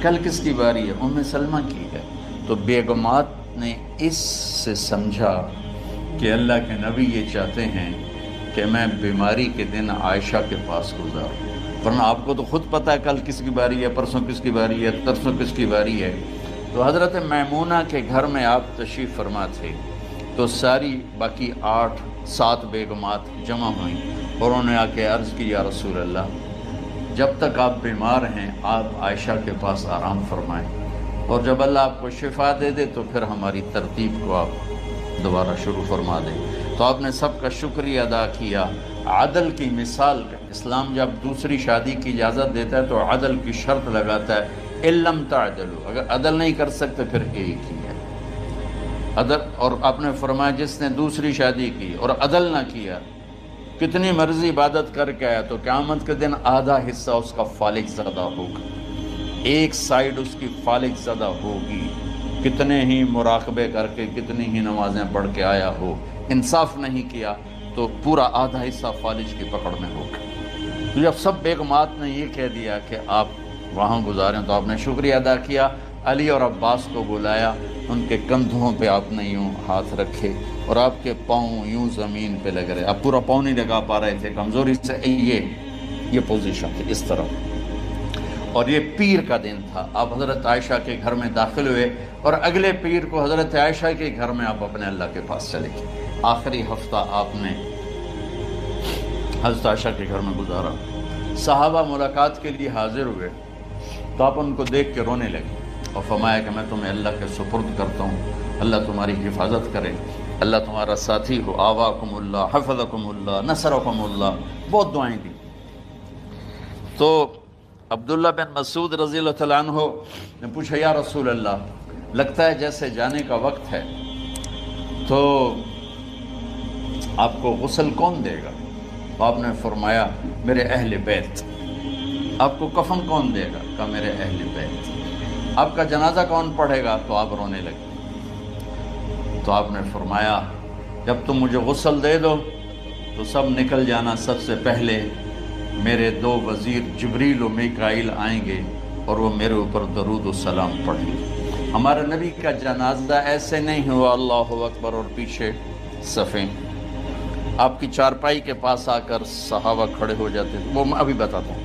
کل کس کی باری ہے؟ ام سلمہ کی ہے۔ تو بیگمات نے اس سے سمجھا کہ اللہ کے نبی یہ چاہتے ہیں کہ میں بیماری کے دن عائشہ کے پاس گزاروں، ورنہ آپ کو تو خود پتہ ہے کل کس کی باری ہے، پرسوں کس کی باری ہے، ترسوں کس کی باری ہے۔ تو حضرت میمونہ کے گھر میں آپ تشریف فرما تھے، تو ساری باقی 7 بیگمات جمع ہوئیں اور انہوں نے آ کے عرض کی یا رسول اللہ، جب تک آپ بیمار ہیں آپ عائشہ کے پاس آرام فرمائیں، اور جب اللہ آپ کو شفا دے دے تو پھر ہماری ترتیب کو آپ دوبارہ شروع فرما دیں۔ تو آپ نے سب کا شکریہ ادا کیا۔ عدل کی مثال کا اسلام جب دوسری شادی کی اجازت دیتا ہے تو عدل کی شرط لگاتا ہے، اِلَّمْ تَعْدِلُوا، اگر عدل نہیں کر سکتے پھر ایک ہی ہے عدل۔ اور آپ نے فرمایا جس نے دوسری شادی کی اور عدل نہ کیا، کتنی مرضی عبادت کر کے آیا، تو قیامت کے دن آدھا حصہ اس کا فالج زدہ ہوگا، ایک سائیڈ اس کی فالج زدہ ہوگی، کتنے ہی مراقبے کر کے کتنی ہی نمازیں پڑھ کے آیا ہو، انصاف نہیں کیا تو پورا آدھا حصہ فالج کی پکڑ میں ہوگا۔ تو جب سب بیگمات نے یہ کہہ دیا کہ آپ وہاں گزاریں تو آپ نے شکریہ ادا کیا، علی اور عباس کو بلایا، ان کے کندھوں پہ آپ نے یوں ہاتھ رکھے اور آپ کے پاؤں یوں زمین پہ لگ رہے، آپ پورا پاؤں نہیں لگا پا رہے تھے کمزوری سے، یہ پوزیشن تھی اس طرح۔ اور یہ پیر کا دن تھا، آپ حضرت عائشہ کے گھر میں داخل ہوئے اور اگلے پیر کو حضرت عائشہ کے گھر میں آپ اپنے اللہ کے پاس چلے گئے۔ آخری ہفتہ آپ نے حضرت عائشہ کے گھر میں گزارا۔ صحابہ ملاقات کے لیے حاضر ہوئے تو آپ ان کو دیکھ کے رونے لگے اور فرمایا کہ میں تمہیں اللہ کے سپرد کرتا ہوں، اللہ تمہاری حفاظت کرے، اللہ تمہارا ساتھی ہو، آواکم اللہ، حفظکم اللہ، نصرکم اللہ، بہت دعائیں دی۔ تو عبداللہ بن مسعود رضی اللہ تعالیٰ عنہ نے پوچھا یا رسول اللہ، لگتا ہے جیسے جانے کا وقت ہے، تو آپ کو غسل کون دے گا؟ آپ نے فرمایا میرے اہل بیت۔ آپ کو کفن کون دے گا؟ کہا میرے اہل بیت۔ آپ کا جنازہ کون پڑھے گا؟ تو آپ رونے لگے۔ تو آپ نے فرمایا جب تم مجھے غسل دے دو تو سب نکل جانا، سب سے پہلے میرے 2 وزیر جبریل و میکائیل آئیں گے اور وہ میرے اوپر درود و سلام پڑھیں گے۔ ہمارے نبی کا جنازہ ایسے نہیں ہوا اللہ اکبر اور پیچھے صفیں، آپ کی چارپائی کے پاس آ کر صحابہ کھڑے ہو جاتے تھے، وہ میں ابھی بتاتا ہوں۔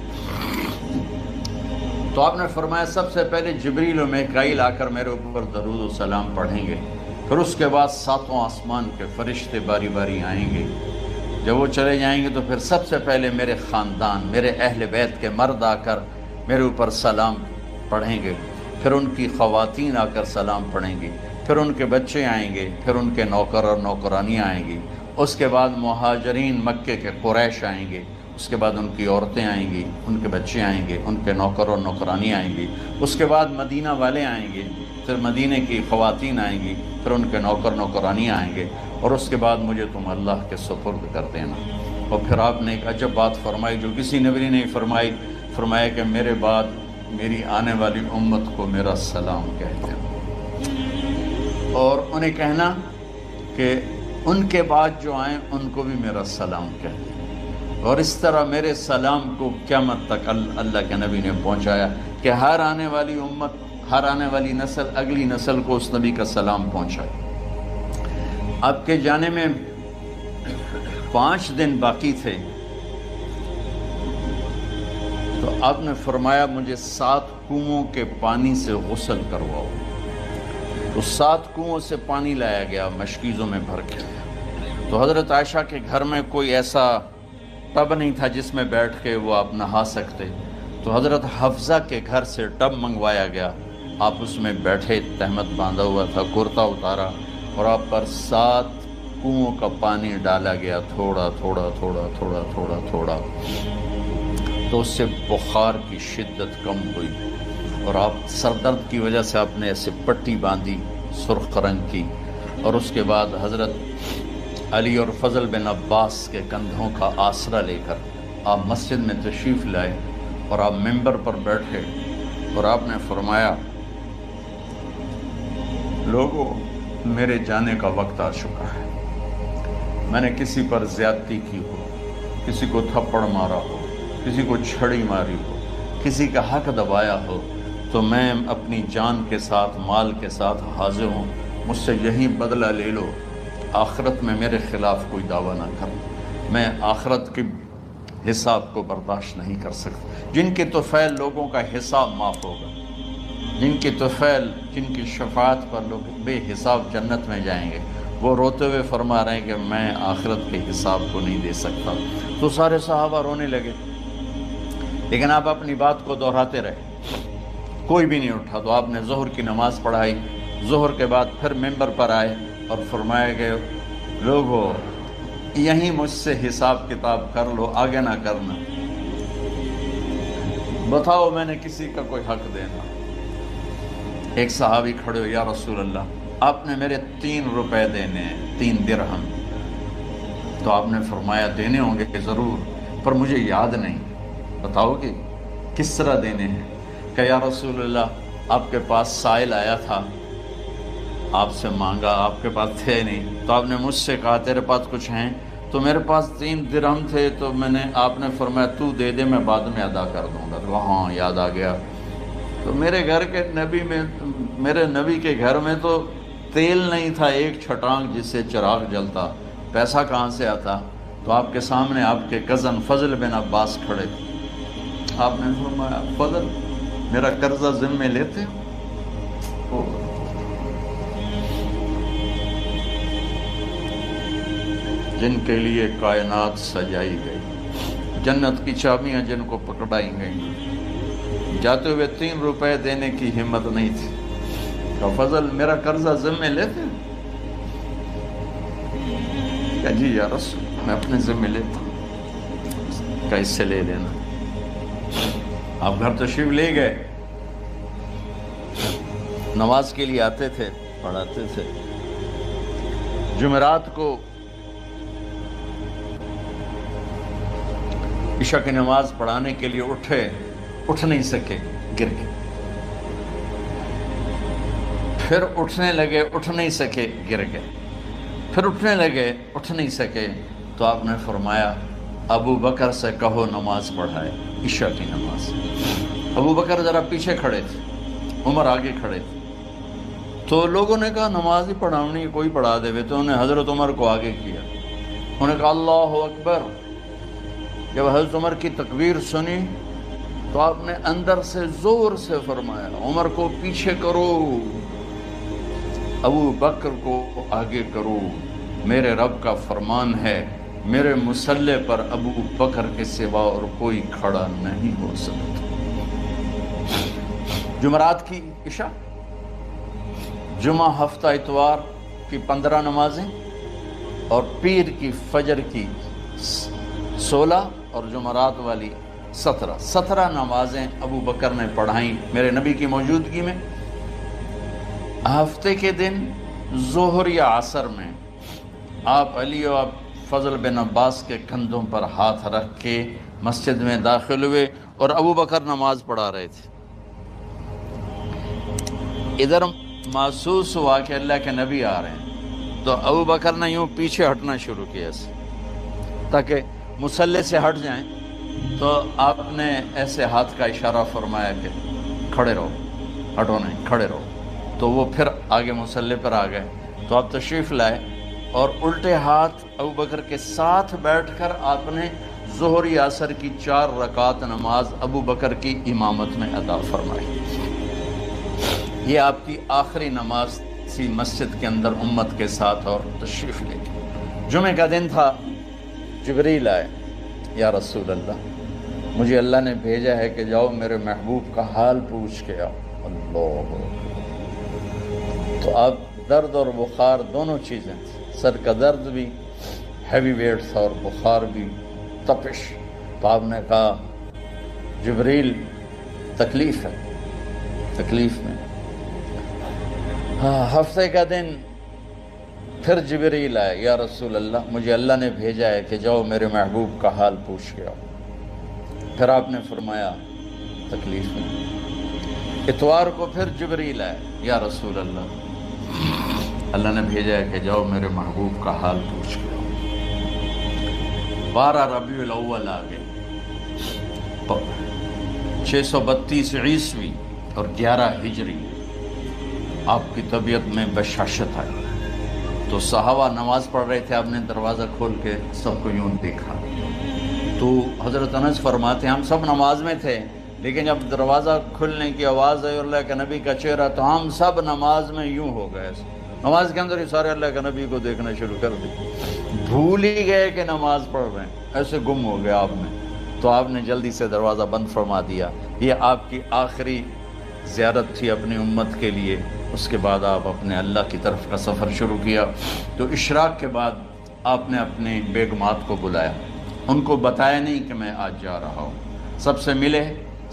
تو آپ نے فرمایا سب سے پہلے جبریل و میکائیل آ کر میرے اوپر درود و سلام پڑھیں گے، پھر اس کے بعد ساتوں آسمان کے فرشتے باری باری آئیں گے۔ جب وہ چلے جائیں گے تو پھر سب سے پہلے میرے خاندان، میرے اہل بیت کے مرد آ کر میرے اوپر سلام پڑھیں گے، پھر ان کی خواتین آ کر سلام پڑھیں گی، پھر ان کے بچے آئیں گے، پھر ان کے نوکر اور نوکرانیاں آئیں گی، اس کے بعد مہاجرین مکے کے قریش آئیں گے، اس کے بعد ان کی عورتیں آئیں گی، ان کے بچے آئیں گے، ان کے نوکر اور نوکرانی آئیں گی، اس کے بعد مدینہ والے آئیں گے، پھر مدینہ کی خواتین آئیں گی، پھر ان کے نوکر نوکرانی آئیں گے، اور اس کے بعد مجھے تم اللہ کے سپرد کر دینا۔ اور پھر آپ نے ایک عجب بات فرمائی جو کسی نبی نے نہیں فرمائی، فرمایا کہ میرے بعد میری آنے والی امت کو میرا سلام کہہ دینا، اور انہیں کہنا کہ ان کے بعد جو آئیں ان کو بھی میرا سلام کہہ دینا۔ اور اس طرح میرے سلام کو قیامت تک اللہ کے نبی نے پہنچایا کہ ہر آنے والی امت، ہر آنے والی نسل اگلی نسل کو اس نبی کا سلام پہنچائے۔ آپ کے جانے میں 5 دن باقی تھے، تو آپ نے فرمایا مجھے 7 کنووں کے پانی سے غسل کرواؤ۔ تو 7 کنووں سے پانی لایا گیا مشکیزوں میں بھر کے۔ تو حضرت عائشہ کے گھر میں کوئی ایسا ٹب نہیں تھا جس میں بیٹھ کے وہ آپ نہا سکتے، تو حضرت حفصہ کے گھر سے ٹب منگوایا گیا، آپ اس میں بیٹھے، تہمت باندھا ہوا تھا، کرتا اتارا، اور آپ پر 7 کنووں کا پانی ڈالا گیا، تھوڑا تھوڑا تھوڑا تھوڑا تھوڑا تھوڑا، تو اس سے بخار کی شدت کم ہوئی، اور آپ سر درد کی وجہ سے آپ نے ایسے پٹی باندھی سرخ رنگ کی، اور اس کے بعد حضرت علی اور فضل بن عباس کے کندھوں کا آسرا لے کر آپ مسجد میں تشریف لائے، اور آپ ممبر پر بیٹھے، اور آپ نے فرمایا لوگوں میرے جانے کا وقت آ چکا ہے، میں نے کسی پر زیادتی کی ہو، کسی کو تھپڑ مارا ہو، کسی کو چھڑی ماری ہو، کسی کا حق دبایا ہو، تو میں اپنی جان کے ساتھ، مال کے ساتھ حاضر ہوں، مجھ سے یہی بدلہ لے لو، آخرت میں میرے خلاف کوئی دعویٰ نہ کرو، میں آخرت کے حساب کو برداشت نہیں کر سکتا۔ جن کے طفیل لوگوں کا حساب معاف ہوگا، جن کے طفیل، جن کی شفاعت پر لوگ بے حساب جنت میں جائیں گے، وہ روتے ہوئے فرما رہے ہیں کہ میں آخرت کے حساب کو نہیں دے سکتا۔ تو سارے صحابہ رونے لگے، لیکن آپ اپنی بات کو دہراتے رہے، کوئی بھی نہیں اٹھا۔ تو آپ نے ظہر کی نماز پڑھائی، ظہر کے بعد پھر ممبر پر آئے اور فرمایا کہ لوگو یہیں مجھ سے حساب کتاب کر لو، آگے نہ کرنا، بتاؤ میں نے کسی کا کوئی حق دینا۔ ایک صحابی کھڑے ہو، یا رسول اللہ آپ نے میرے 3 روپے دینے ہیں، 3 درہم۔ تو آپ نے فرمایا دینے ہوں گے کہ ضرور، پر مجھے یاد نہیں، بتاؤ کہ کس طرح دینے ہیں؟ کہ یا رسول اللہ آپ کے پاس سائل آیا تھا، آپ سے مانگا، آپ کے پاس تھے نہیں، تو آپ نے مجھ سے کہا تیرے پاس کچھ ہیں؟ تو میرے پاس 3 درہم تھے، تو آپ نے فرمایا تو دے دے، میں بعد میں ادا کر دوں گا۔ تو ہاں یاد آ گیا۔ تو میرے گھر کے نبی میں، میرے نبی کے گھر میں تو تیل نہیں تھا ایک چھٹانگ جس سے چراغ جلتا، پیسہ کہاں سے آتا؟ تو آپ کے سامنے آپ کے کزن فضل بن عباس کھڑے تھے، آپ نے فرمایا فضل میرا قرضہ ذمہ لیتے ہو؟ جن کے لیے کائنات سجائی گئی، جنت کی چابیاں جن کو پکڑائی گئی، جاتے ہوئے 3 روپے دینے کی ہمت نہیں تھی، کہ فضل میرا قرضہ ذمہ لیتے؟ کہ جی یا رسول میں اپنے ذمہ لیتا ہوں، کہ اس سے لے لینا۔ آپ گھر تشریف لے گئے، نماز کے لیے آتے تھے، پڑھاتے تھے۔ جمعرات کو عشاء کی نماز پڑھانے کے لیے اٹھ نہیں سکے، گر گئے، پھر اٹھنے لگے، اٹھ نہیں سکے، گر گئے، پھر اٹھنے لگے، اٹھ نہیں سکے۔ تو آپ نے فرمایا ابو بکر سے کہو نماز پڑھائے، عشاء کی نماز۔ ابو بکر ذرا پیچھے کھڑے تھے، عمر آگے کھڑے تھے، تو لوگوں نے کہا نماز ہی پڑھاونی، کوئی پڑھا دے، تو انہیں حضرت عمر کو آگے کیا، انہوں نے کہا اللہ اکبر۔ جب حضرت عمر کی تکبیر سنی تو آپ نے اندر سے زور سے فرمایا عمر کو پیچھے کرو، ابو بکر کو آگے کرو، میرے رب کا فرمان ہے میرے مصلی پر ابو بکر کے سوا اور کوئی کھڑا نہیں ہو سکتا۔ جمعرات کی عشاء، جمعہ ہفتہ اتوار کی 15 نمازیں اور پیر کی فجر کی 16 اور جمعرات والی 17 نمازیں ابو بکر نے پڑھائیں میرے نبی کی موجودگی میں۔ ہفتے کے دن ظہر یا عصر میں آپ علی و فضل بن عباس کے کندھوں پر ہاتھ رکھ کے مسجد میں داخل ہوئے اور ابو بکر نماز پڑھا رہے تھے۔ ادھر محسوس ہوا کہ اللہ کے نبی آ رہے ہیں تو ابو بکر نے یوں پیچھے ہٹنا شروع کیا تاکہ مصلی سے ہٹ جائیں، تو آپ نے ایسے ہاتھ کا اشارہ فرمایا کہ کھڑے رہو، ہٹو نہیں، کھڑے رہو۔ تو وہ پھر آگے مصلی پر آ گئے، تو آپ تشریف لائے اور الٹے ہاتھ ابو بکر کے ساتھ بیٹھ کر آپ نے ظہر یا عصر کی 4 رکعت نماز ابو بکر کی امامت میں ادا فرمائی۔ یہ آپ کی آخری نماز تھی مسجد کے اندر امت کے ساتھ اور تشریف لے کے۔ جمعہ کا دن تھا، جبریل آئے، یا رسول اللہ مجھے اللہ نے بھیجا ہے کہ جاؤ میرے محبوب کا حال پوچھ کے آؤ۔ اللہ، تو آپ درد اور بخار دونوں چیزیں تھیں، سر کا درد بھی ہیوی ویٹ تھا اور بخار بھی، تپش۔ تو آپ نے کہا جبریل تکلیف ہے، تکلیف میں۔ ہفتے کا دن پھر جبریل آئے، یا رسول اللہ مجھے اللہ نے بھیجا ہے کہ جاؤ میرے محبوب کا حال پوچھ کے آؤ۔ پھر آپ نے فرمایا تکلیف میں۔ اتوار کو پھر جبریل آئے، یا رسول اللہ نے بھیجا ہے کہ جاؤ میرے محبوب کا حال پوچھ کے آؤ۔ 12 ربیع الاول آ گئے، 632 عیسوی اور 11 ہجری۔ آپ کی طبیعت میں بشاشت آئی تو صحابہ نماز پڑھ رہے تھے، آپ نے دروازہ کھول کے سب کو یوں دیکھا تو حضرت انس فرماتے ہیں ہم سب نماز میں تھے، لیکن جب دروازہ کھلنے کی آواز آئی اور اللہ کے نبی کا چہرہ تو ہم سب نماز میں یوں ہو گئے، نماز کے اندر ہی سارے اللہ کے نبی کو دیکھنا شروع کر دی، بھول ہی گئے کہ نماز پڑھ رہے ہیں، ایسے گم ہو گئے آپ میں۔ تو آپ نے جلدی سے دروازہ بند فرما دیا۔ یہ آپ کی آخری زیارت تھی اپنی امت کے لیے۔ اس کے بعد آپ اپنے اللہ کی طرف کا سفر شروع کیا۔ تو اشراق کے بعد آپ نے اپنے بیگمات کو بلایا، ان کو بتایا نہیں کہ میں آج جا رہا ہوں، سب سے ملے،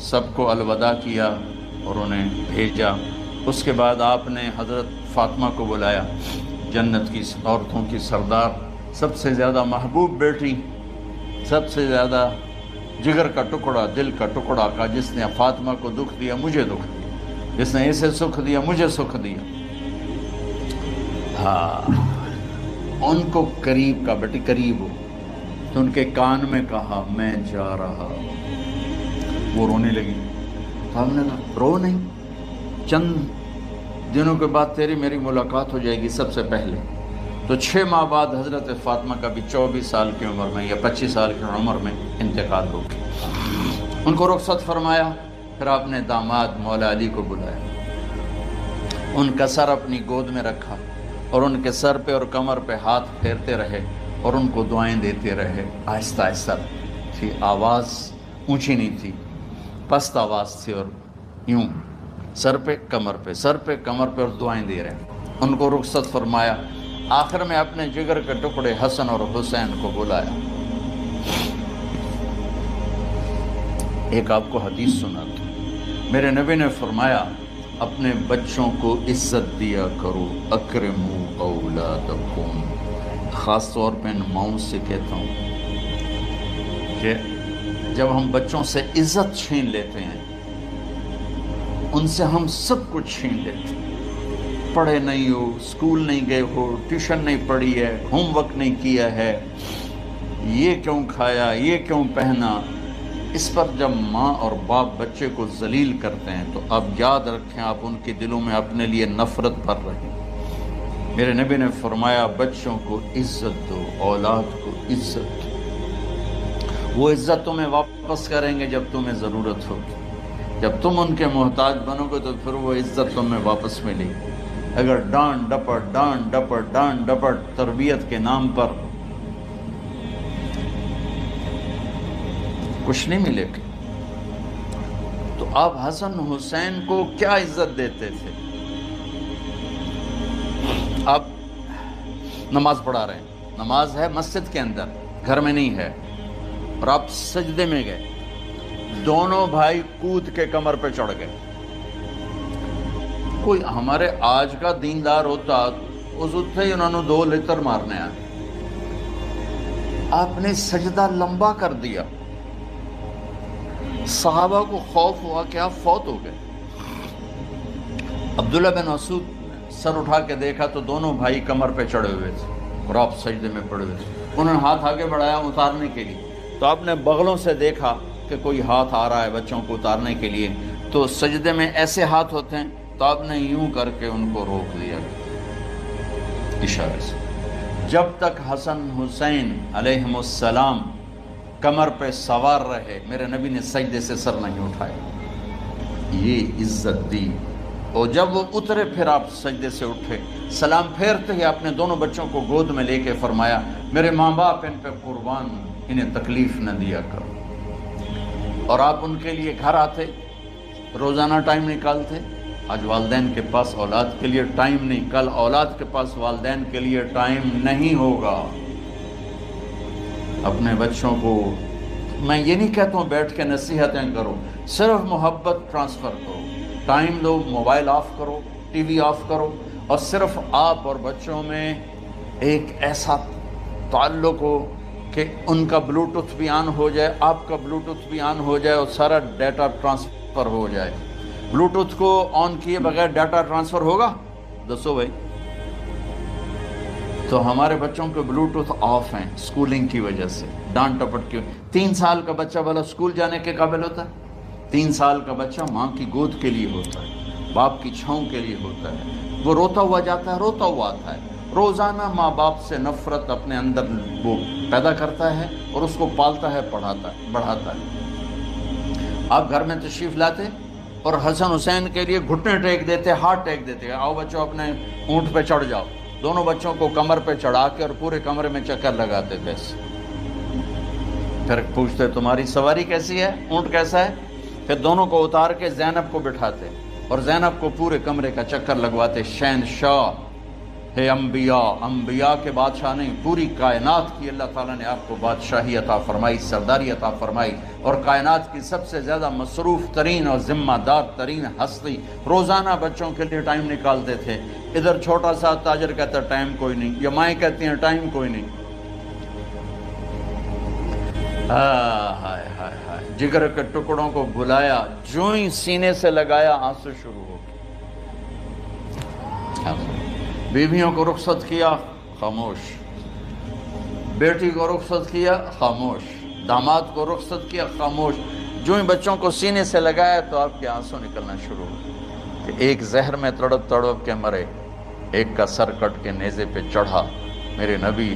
سب کو الوداع کیا اور انہیں بھیجا۔ اس کے بعد آپ نے حضرت فاطمہ کو بلایا، جنت کی عورتوں کی سردار، سب سے زیادہ محبوب بیٹی، سب سے زیادہ جگر کا ٹکڑا، دل کا ٹکڑا کا، جس نے فاطمہ کو دکھ دیا مجھے دکھ دیا، جس نے اسے سکھ دیا مجھے سکھ دیا۔ ہاں، ان کو قریب کا، بیٹی قریب ہو، تو ان کے کان میں کہا میں جا رہا۔ وہ رونے لگی تو ہم نے کہا رو نہیں، چند دنوں کے بعد تیری میری ملاقات ہو جائے گی سب سے پہلے۔ تو 6 ماہ بعد حضرت فاطمہ کا بھی 24 سال کی عمر میں یا 25 سال کی عمر میں انتقال ہو گیا۔ ان کو رخصت فرمایا۔ پھر آپ نے داماد مولا علی کو بلایا، ان کا سر اپنی گود میں رکھا اور ان کے سر پہ اور کمر پہ ہاتھ پھیرتے رہے اور ان کو دعائیں دیتے رہے۔ آہستہ آہستہ تھی، آواز اونچی نہیں تھی، پست آواز تھی، اور یوں سر پہ کمر پہ، سر پہ کمر پہ، اور دعائیں دے رہے ہیں۔ ان کو رخصت فرمایا۔ آخر میں اپنے جگر کے ٹکڑے حسن اور حسین کو بلایا۔ ایک آپ کو حدیث سناتا ہوں۔ میرے نبی نے فرمایا اپنے بچوں کو عزت دیا کرو، اکرموا اولادکم۔ خاص طور پہ ان ماؤں سے کہتا ہوں کہ جب ہم بچوں سے عزت چھین لیتے ہیں، ان سے ہم سب کچھ چھین لیتے ہیں۔ پڑھے نہیں ہو، اسکول نہیں گئے ہو، ٹیوشن نہیں پڑھی ہے، ہوم ورک نہیں کیا ہے، یہ کیوں کھایا، یہ کیوں پہنا، اس پر جب ماں اور باپ بچے کو ذلیل کرتے ہیں تو آپ یاد رکھیں آپ ان کے دلوں میں اپنے لیے نفرت بھر رہے ہیں۔ میرے نبی نے فرمایا بچوں کو عزت دو، اولاد کو عزت. وہ عزت تمہیں واپس کریں گے جب تمہیں ضرورت ہوگی. جب تم ان کے محتاج بنو گے تو پھر وہ عزت تمہیں واپس ملے گی. اگر ڈانٹ ڈپٹ تربیت کے نام پر کچھ نہیں ملے گا. تو آپ حسن حسین کو کیا عزت دیتے تھے؟ آپ نماز پڑھا رہے ہیں، نماز ہے مسجد کے اندر، گھر میں نہیں ہے، اور آپ سجدے میں گئے، دونوں بھائی کود کے کمر پہ چڑھ گئے. کوئی ہمارے آج کا دیندار ہوتا اس اٹھتے ہی انہوں نے 2 لتر مارنے آئے. آپ نے سجدہ لمبا کر دیا. صحابہ کو خوف ہوا کہ آپ فوت ہو گئے. عبداللہ بن مسعود سر اٹھا کے دیکھا تو دونوں بھائی کمر پہ چڑھے ہوئے تھے اور آپ سجدے میں پڑے ہوئے تھے. انہوں نے ہاتھ آگے بڑھایا اتارنے کے لیے، تو آپ نے بغلوں سے دیکھا کہ کوئی ہاتھ آ رہا ہے بچوں کو اتارنے کے لیے. تو سجدے میں ایسے ہاتھ ہوتے ہیں، تو آپ نے یوں کر کے ان کو روک دیا اشارے سے. جب تک حسن حسین علیہم السلام کمر پہ سوار رہے میرے نبی نے سجدے سے سر نہیں اٹھایا. یہ عزت دی. اور جب وہ اترے پھر آپ سجدے سے اٹھے، سلام پھیرتے ہی آپ نے دونوں بچوں کو گود میں لے کے فرمایا میرے ماں باپ ان پہ قربان، انہیں تکلیف نہ دیا کرو. اور آپ ان کے لیے گھر آتے، روزانہ ٹائم نکالتے. آج والدین کے پاس اولاد کے لیے ٹائم نہیں، کل اولاد کے پاس والدین کے لیے ٹائم نہیں ہوگا. اپنے بچوں کو میں یہ نہیں کہتا ہوں بیٹھ کے نصیحتیں کرو، صرف محبت ٹرانسفر کرو، ٹائم دو، موبائل آف کرو، ٹی وی آف کرو، اور صرف آپ اور بچوں میں ایک ایسا تعلق ہو کہ ان کا بلوٹوتھ بھی آن ہو جائے، آپ کا بلوٹوتھ بھی آن ہو جائے، اور سارا ڈیٹا ٹرانسفر ہو جائے. بلوٹوتھ کو آن کیے بغیر ڈیٹا ٹرانسفر ہوگا؟ دسو بھائی. تو ہمارے بچوں کے بلوٹوتھ آف ہیں سکولنگ کی وجہ سے، ڈانٹ ٹپٹ کی. 3 سال کا بچہ بھلا سکول جانے کے قابل ہوتا ہے؟ 3 سال کا بچہ ماں کی گود کے لیے ہوتا ہے، باپ کی چھاؤں کے لیے ہوتا ہے. وہ روتا ہوا جاتا ہے، روتا ہوا آتا ہے. روزانہ ماں باپ سے نفرت اپنے اندر وہ پیدا کرتا ہے اور اس کو پالتا ہے، پڑھاتا ہے، بڑھاتا ہے. آپ گھر میں تشریف لاتے اور حسن حسین کے لیے گھٹنے ٹیک دیتے، ہاتھ ٹیک دیتے، آؤ بچوں اپنے اونٹ پہ چڑھ جاؤ. دونوں بچوں کو کمر پہ چڑھا کے اور پورے کمرے میں چکر لگاتے تھے. پھر پوچھتے تمہاری سواری کیسی ہے، اونٹ کیسا ہے؟ پھر دونوں کو اتار کے زینب کو بٹھاتے اور زینب کو پورے کمرے کا چکر لگواتے. شہنشاہ ہے انبیاء، انبیاء کے بادشاہ نہیں، پوری کائنات کی اللہ تعالیٰ نے آپ کو بادشاہی عطا فرمائی، سرداری عطا فرمائی، اور کائنات کی سب سے زیادہ مصروف ترین اور ذمہ دار ترین ہستی روزانہ بچوں کے لیے ٹائم نکالتے تھے. ادھر چھوٹا سا تاجر کہتا ہے ٹائم کوئی نہیں، یا مائیں کہتی ہیں ٹائم کوئی نہیں. ہائے ہائے ہائے، جگر کے ٹکڑوں کو بلایا، جو ہی سینے سے لگایا آنسو شروع ہو گئے. بیویوں کو رخصت کیا، خاموش. بیٹی کو رخصت کیا، خاموش. داماد کو رخصت کیا، خاموش. جو ہی بچوں کو سینے سے لگایا تو آپ کے آنسو نکلنا شروع ہو کہ ایک زہر میں تڑپ تڑپ کے مرے، ایک کا سر کٹ کے نیزے پہ چڑھا. میرے نبی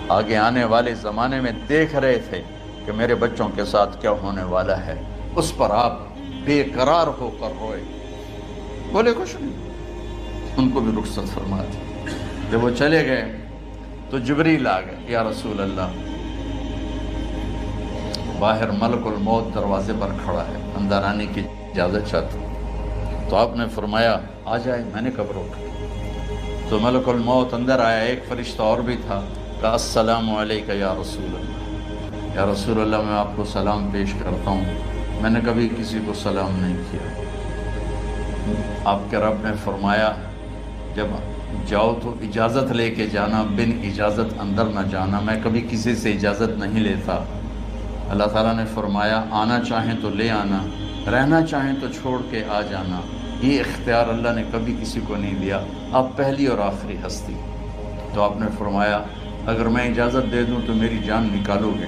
آگے آنے والے زمانے میں دیکھ رہے تھے کہ میرے بچوں کے ساتھ کیا ہونے والا ہے. اس پر آپ بے قرار ہو کر روئے، بولے کچھ نہیں. ان کو بھی رخصت فرما دی. جب وہ چلے گئے تو جبریل آ گئے، یا رسول اللہ، باہر ملک الموت دروازے پر کھڑا ہے، اندر آنے کی اجازت چاہتا ہوں. تو آپ نے فرمایا آ جائے. میں نے کب روکا؟ تو ملک الموت اندر آیا. ایک فرشتہ اور بھی تھا، کہا السلام علیکہ یا رسول اللہ. یا رسول اللہ، میں آپ کو سلام پیش کرتا ہوں، میں نے کبھی کسی کو سلام نہیں کیا. آپ کے رب نے فرمایا جب جاؤ تو اجازت لے کے جانا، بن اجازت اندر نہ جانا. میں کبھی کسی سے اجازت نہیں لیتا. اللہ تعالیٰ نے فرمایا آنا چاہیں تو لے آنا، رہنا چاہیں تو چھوڑ کے آ جانا. یہ اختیار اللہ نے کبھی کسی کو نہیں دیا. آپ پہلی اور آخری ہستی. تو آپ نے فرمایا اگر میں اجازت دے دوں تو میری جان نکالو گے؟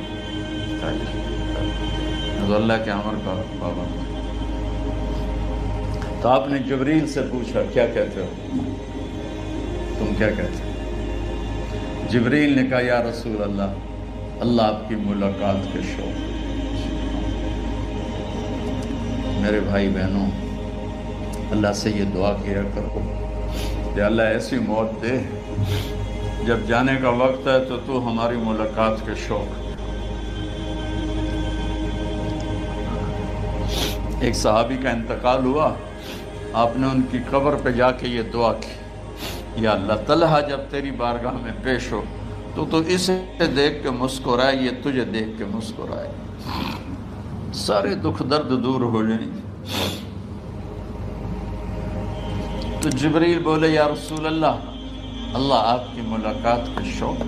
تو اللہ کے امر کا پابند. تو آپ نے جبریل سے پوچھا کیا کہتے ہو، تم کیا کہتے ہو؟ جبریل نے کہا یا رسول اللہ، اللہ آپ کی ملاقات کے شوق. میرے بھائی بہنوں، اللہ سے یہ دعا کیا کرو کہ اللہ ایسی موت دے جب جانے کا وقت ہے تو ہماری ملاقات کے شوق. ایک صحابی کا انتقال ہوا، آپ نے ان کی قبر پہ جا کے یہ دعا کی، یا اللہ طلحہ جب تیری بارگاہ میں پیش ہو تو اسے دیکھ کے مسکرائے، یہ تجھے دیکھ کے مسکرائے، سارے دکھ درد دور ہو جائیں. تو جبریل بولے یا رسول اللہ، اللہ آپ کی ملاقات کا شوق.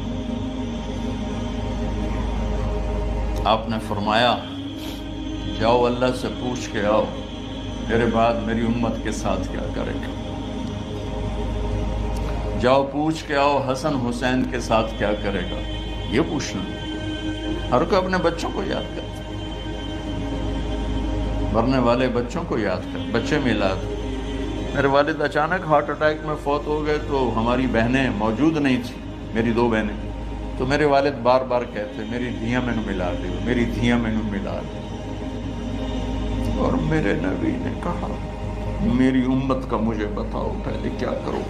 آپ نے فرمایا جاؤ اللہ سے پوچھ کے آؤ میرے بعد میری امت کے ساتھ کیا کرے گا. جاؤ پوچھ کے آؤ حسن حسین کے ساتھ کیا کرے گا. یہ پوچھنا، ہر کوئی اپنے بچوں کو یاد کرتا، مرنے والے بچوں کو یاد کر. بچے میلاد، میرے والد اچانک ہارٹ اٹیک میں فوت ہو گئے تو ہماری بہنیں موجود نہیں تھیں، میری 2 بہنیں. تو میرے والد بار بار کہتے میری دھیاں میں ملا دے، میری دھیاں میں ملا دے. اور میرے نبی نے کہا میری امت کا مجھے بتاؤ پہلے کیا کرو.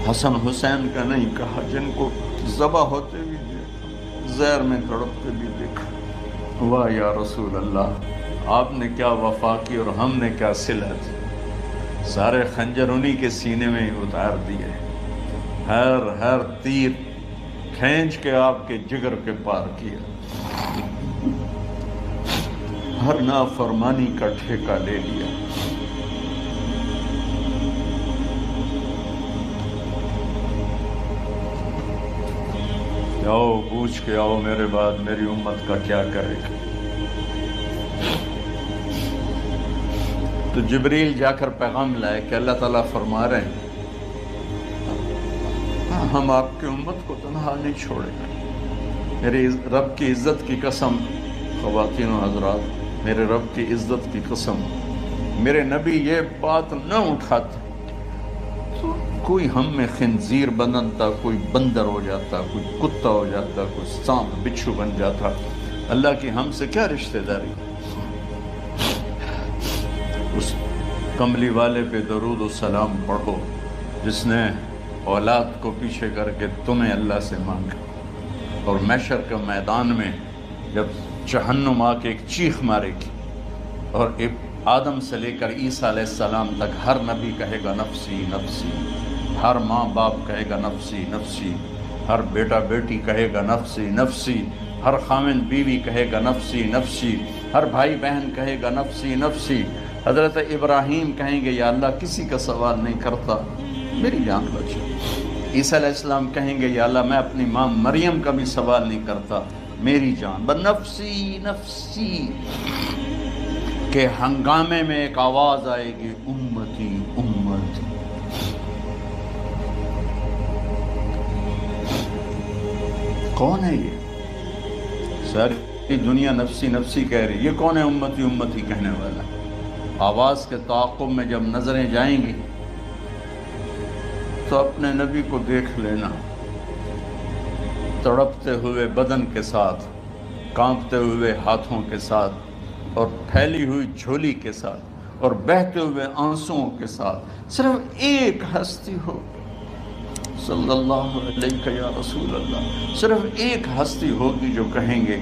حسن حسین کا نہیں کہا، جن کو ذبح ہوتے بھی دیکھا، زہر میں تڑپتے بھی دیکھا. واہ یا رسول اللہ، آپ نے کیا وفا کی اور ہم نے کیا صلہ دی. سارے خنجر انہی کے سینے میں ہی اتار دیے، ہر تیر کھینچ کے آپ کے جگر کے پار کیا، ہر نافرمانی کا ٹھیکہ لے لیا. جاؤ پوچھ کے آؤ میرے بعد میری امت کا کیا کرے گا. تو جبریل جا کر پیغام لائے کہ اللہ تعالیٰ فرما رہے ہیں ہم آپ کی امت کو تنہا نہیں چھوڑیں گے. میرے رب کی عزت کی قسم، خواتین و حضرات، میرے رب کی عزت کی قسم، میرے نبی یہ بات نہ اٹھاتے تو کوئی ہم میں خنزیر بنتا، کوئی بندر ہو جاتا، کوئی کتا ہو جاتا، کوئی سانپ بچھو بن جاتا. اللہ کی ہم سے کیا رشتہ داری. اس کملی والے پہ درود و سلام پڑھو جس نے اولاد کو پیچھے کر کے تمہیں اللہ سے مانگا. اور محشر کے میدان میں جب جہنم آ کے ایک چیخ مارے گی اور آدم سے لے کر عیسیٰ علیہ السلام تک ہر نبی کہے گا نفسی نفسی، ہر ماں باپ کہے گا نفسی نفسی، ہر بیٹا بیٹی کہے گا نفسی نفسی، ہر خامن بیوی کہے گا نفسی نفسی، ہر بھائی بہن کہے گا نفسی نفسی. حضرت ابراہیم کہیں گے یا اللہ کسی کا سوال نہیں کرتا، میری جان بچو. عیسیٰ علیہ السلام کہیں گے یا اللہ میں اپنی ماں مریم کا بھی سوال نہیں کرتا، میری جان. نفسی نفسی کے ہنگامے میں ایک آواز آئے گی امتی امتی. کون ہے یہ؟ ساری دنیا نفسی نفسی کہہ رہی، یہ کون ہے امتی امتی کہنے والا؟ آواز کے تعاقب میں جب نظریں جائیں گی تو اپنے نبی کو دیکھ لینا، تڑپتے ہوئے بدن کے ساتھ، کانپتے ہوئے ہاتھوں کے ساتھ، اور پھیلی ہوئی جھولی کے ساتھ، اور بہتے ہوئے آنسوؤں کے ساتھ. صرف ایک ہستی ہو، صلی اللہ علیہ یا رسول اللہ، صرف ایک ہستی ہوگی جو کہیں گے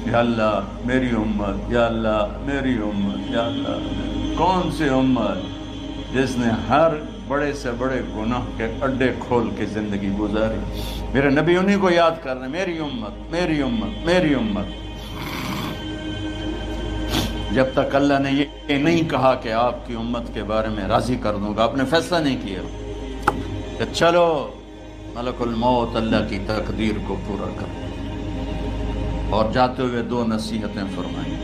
یا اللہ میری امت، یا اللہ میری امت، یا اللہ. کون سی امت؟ جس نے ہر بڑے سے بڑے گناہ کے اڈے کھول کے زندگی گزاری. میرے نبی انہی کو یاد کر رہے ہیں، میری امت میری امت میری امت. جب تک اللہ نے یہ نہیں کہا کہ آپ کی امت کے بارے میں راضی کر دوں گا، آپ نے فیصلہ نہیں کیا کہ چلو ملک الموت اللہ کی تقدیر کو پورا کر. اور جاتے ہوئے 2 نصیحتیں فرمائیں،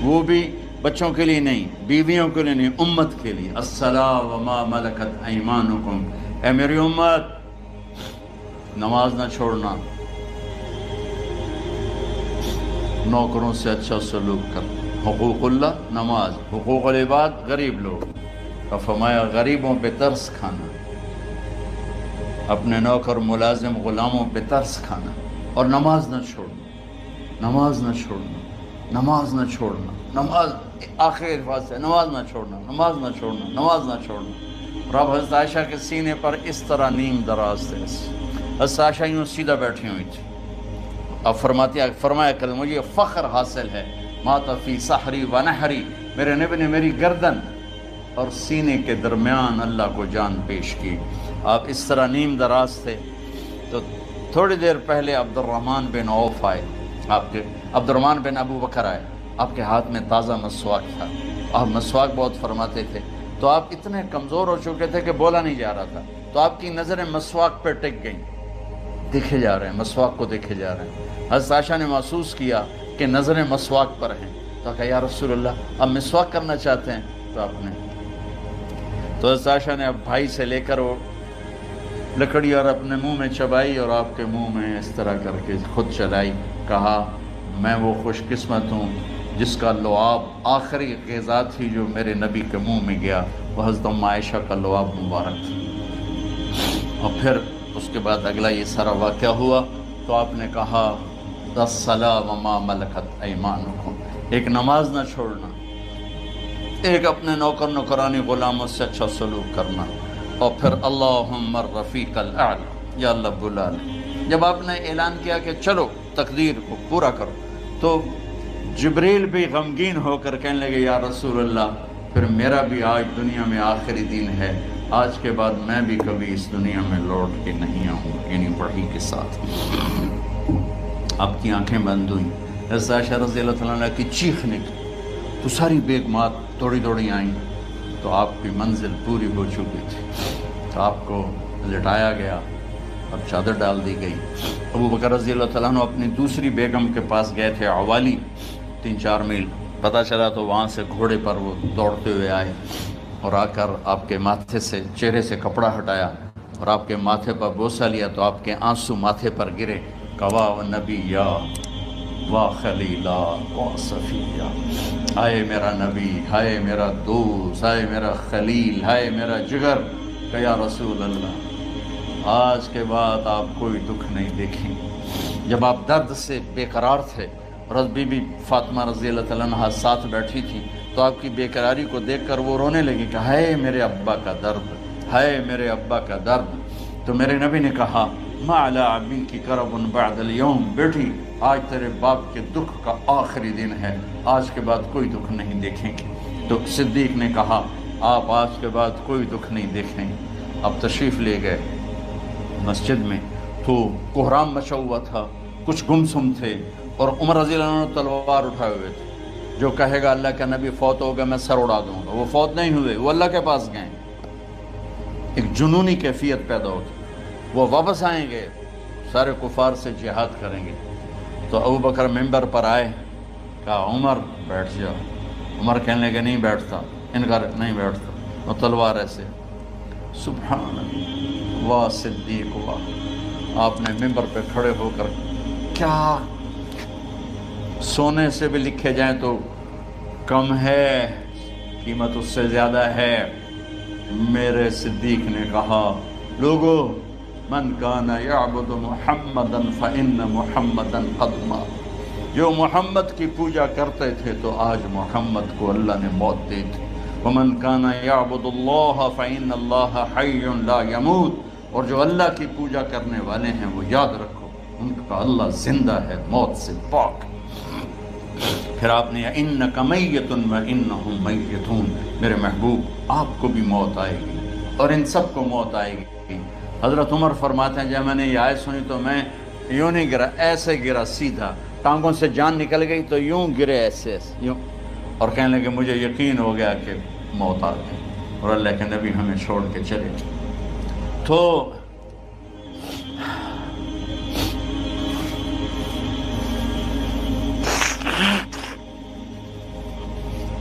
وہ بھی بچوں کے لیے نہیں، بیویوں کے لیے نہیں، امت کے لیے. الصلاۃ وما ملکت ایمانکم، اے میری امت نماز نہ چھوڑنا، نوکروں سے اچھا سلوک کر. حقوق اللہ نماز، حقوق العباد غریب لوگ، اور فرمایا غریبوں پہ ترس کھانا، اپنے نوکر ملازم غلاموں پہ ترس کھانا. اور نماز نہ چھوڑنا، نماز نہ چھوڑنا، نماز نہ چھوڑنا، نماز آخر الفاظ سے نماز نہ چھوڑنا، نماز نہ چھوڑنا، نماز نہ چھوڑنا۔ اور اب حضرت عائشہ کے سینے پر اس طرح نیم دراز تھے، حضرت عائشہ یوں سیدھا بیٹھی ہوئی تھی۔ اب فرمایا کریں مجھے فخر حاصل ہے، مات فی سحری و نحری، میرے نبی نے میری گردن اور سینے کے درمیان اللہ کو جان پیش کی۔ آپ اس طرح نیم دراز تھے تو تھوڑی دیر پہلے عبد الرحمن بن عوف آئے، آپ کے عبد الرحمن بن ابو بکر آئے، آپ کے ہاتھ میں تازہ مسواک تھا، آپ مسواک بہت فرماتے تھے، تو آپ اتنے کمزور ہو چکے تھے کہ بولا نہیں جا رہا تھا، تو آپ کی نظریں مسواک پہ ٹک گئیں، دیکھے جا رہے ہیں، مسواک کو دیکھے جا رہے ہیں۔ حضرت عائشہ نے محسوس کیا کہ نظریں مسواک پر ہیں، تو کہا یا رسول اللہ اب مسواک کرنا چاہتے ہیں، تو آپ نے تو حضرت عائشہ نے اب بھائی سے لے کر وہ لکڑی اور اپنے منہ میں چبائی اور آپ کے منہ میں اس طرح کر کے خود چلائی، کہا میں وہ خوش قسمت ہوں جس کا لعاب آخری غذا تھی جو میرے نبی کے منہ میں گیا، وہ حضرت ام عائشہ کا لعاب مبارک تھا۔ اور پھر اس کے بعد اگلا یہ سارا واقعہ ہوا تو آپ نے کہا الصلاۃ وما ملکت ایمانکم، ایک نماز نہ چھوڑنا، ایک اپنے نوکر نوکرانی غلاموں سے اچھا سلوک کرنا، اور پھر اللہم الرفیق الاعلی، یا اللہ بلا لے۔ جب آپ نے اعلان کیا کہ چلو تقدیر کو پورا کرو، تو جبریل بھی غمگین ہو کر کہنے لگے یا رسول اللہ پھر میرا بھی آج دنیا میں آخری دن ہے، آج کے بعد میں بھی کبھی اس دنیا میں لوٹ کے نہیں آؤں گا، یعنی بڑھی کے ساتھ۔ آپ کی آنکھیں بند ہوئیں، حضرت عائشہ رضی اللہ تعالیٰ عنہ کی چیخ نکلی تو ساری بیگمات دوڑی دوڑی آئیں، تو آپ کی منزل پوری ہو چکی تھی، تو آپ کو لٹایا گیا اور چادر ڈال دی گئی۔ ابو بکر رضی اللہ تعالیٰ عنہ اپنی دوسری بیگم کے پاس گئے تھے عوالی، 3-4 میل، پتہ چلا تو وہاں سے گھوڑے پر وہ دوڑتے ہوئے آئے اور آ کر آپ کے ماتھے سے چہرے سے کپڑا ہٹایا اور آپ کے ماتھے پر بوسہ لیا، تو آپ کے آنسو ماتھے پر گرے، کوا و نبی یا وا خلیلا وا صفیہ، ہائے میرا نبی، ہائے میرا دوست، ہائے میرا خلیل، ہائے میرا جگر، کہ یا رسول اللہ آج کے بعد آپ کوئی دکھ نہیں دیکھیں۔ جب آپ درد سے بے قرار تھے اور بی بی فاطمہ رضی اللہ تعالیٰ عنہ ساتھ بیٹھی تھی، تو آپ کی بے قراری کو دیکھ کر وہ رونے لگی کہ ہائے میرے ابا کا درد، ہائے میرے ابا کا درد۔ تو میرے نبی نے کہا ما علی ابیک کرب بعد اليوم، بیٹی آج تیرے باپ کے دکھ کا آخری دن ہے، آج کے بعد کوئی دکھ نہیں دیکھیں گے۔ تو صدیق نے کہا آپ آج کے بعد کوئی دکھ نہیں دیکھیں گے۔ اب تشریف لے گئے مسجد میں، تو کوہرام مچا ہوا تھا، کچھ گمسم تھے، اور عمر رضی اللہ عنہ تلوار اٹھائے ہوئے تھے، جو کہے گا اللہ کا نبی فوت ہوگا میں سر اڑا دوں گا، وہ فوت نہیں ہوئے، وہ اللہ کے پاس گئے۔ ایک جنونی کیفیت پیدا ہوتی، وہ واپس آئیں گے، سارے کفار سے جہاد کریں گے۔ تو ابو بکر ممبر پر آئے، کہا عمر بیٹھ جاؤ۔ عمر کہنے لگے نہیں بیٹھتا، انکار نہیں بیٹھتا، اور تلوار ایسے، سبحان اللہ واہ صدیق واہ۔ آپ نے ممبر پہ کھڑے ہو کر، کیا سونے سے بھی لکھے جائیں تو کم ہے، قیمت اس سے زیادہ ہے۔ میرے صدیق نے کہا لوگو من کان یعبد محمدا فإن محمدا قد مات، جو محمد کی پوجا کرتے تھے تو آج محمد کو اللہ نے موت دے دی۔ ومن کان یعبد اللہ فإن اللہ حی لا یموت، اور جو اللہ کی پوجا کرنے والے ہیں وہ یاد رکھو ان کا اللہ زندہ ہے، موت سے پاک۔ پھر آپ نے انک میت وانہم میتون، میرے محبوب آپ کو بھی موت آئے گی اور ان سب کو موت آئے گی۔ حضرت عمر فرماتے ہیں جب میں نے یہ آیت سنی تو میں یوں نہیں گرا، ایسے گرا سیدھا، ٹانگوں سے جان نکل گئی تو یوں گرے ایسے یوں، اور کہنے لگے مجھے یقین ہو گیا کہ موت آ گئی اور اللہ کے نبی ہمیں چھوڑ کے چلے گئے۔ تو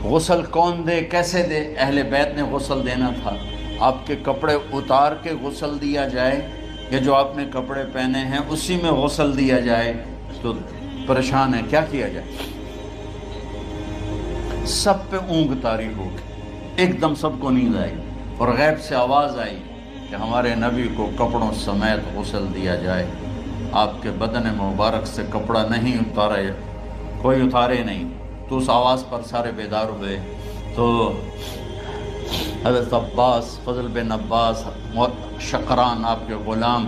غسل کون دے، کیسے دے؟ اہل بیت نے غسل دینا تھا۔ آپ کے کپڑے اتار کے غسل دیا جائے یا جو آپ نے کپڑے پہنے ہیں اسی میں غسل دیا جائے؟ تو پریشان ہے، کیا کیا جائے؟ سب پہ اونگ طاری ہو گئی، ایک دم سب کو نیند آئی اور غیب سے آواز آئی کہ ہمارے نبی کو کپڑوں سمیت غسل دیا جائے۔ آپ کے بدن مبارک سے کپڑا نہیں اتارے، کوئی اتارے نہیں۔ تو اس آواز پر سارے بیدار ہوئے۔ تو حضرت عباس، فضل بن عباس، شقران آپ کے غلام،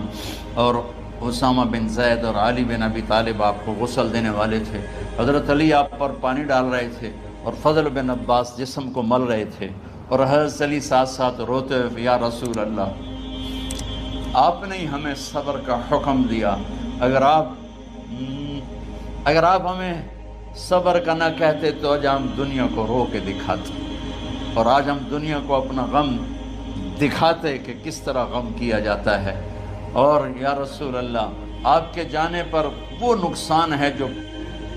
اور اسامہ بن زید اور علی بن ابی طالب آپ کو غسل دینے والے تھے۔ حضرت علی آپ پر پانی ڈال رہے تھے اور فضل بن عباس جسم کو مل رہے تھے، اور حضرت علی ساتھ ساتھ روتے ہوئے، یا رسول اللہ، آپ نے ہی ہمیں صبر کا حکم دیا، اگر آپ ہمیں صبر کا نہ کہتے تو آج ہم دنیا کو رو کے دکھاتے، اور آج ہم دنیا کو اپنا غم دکھاتے کہ کس طرح غم کیا جاتا ہے۔ اور یا رسول اللہ، آپ کے جانے پر وہ نقصان ہے جو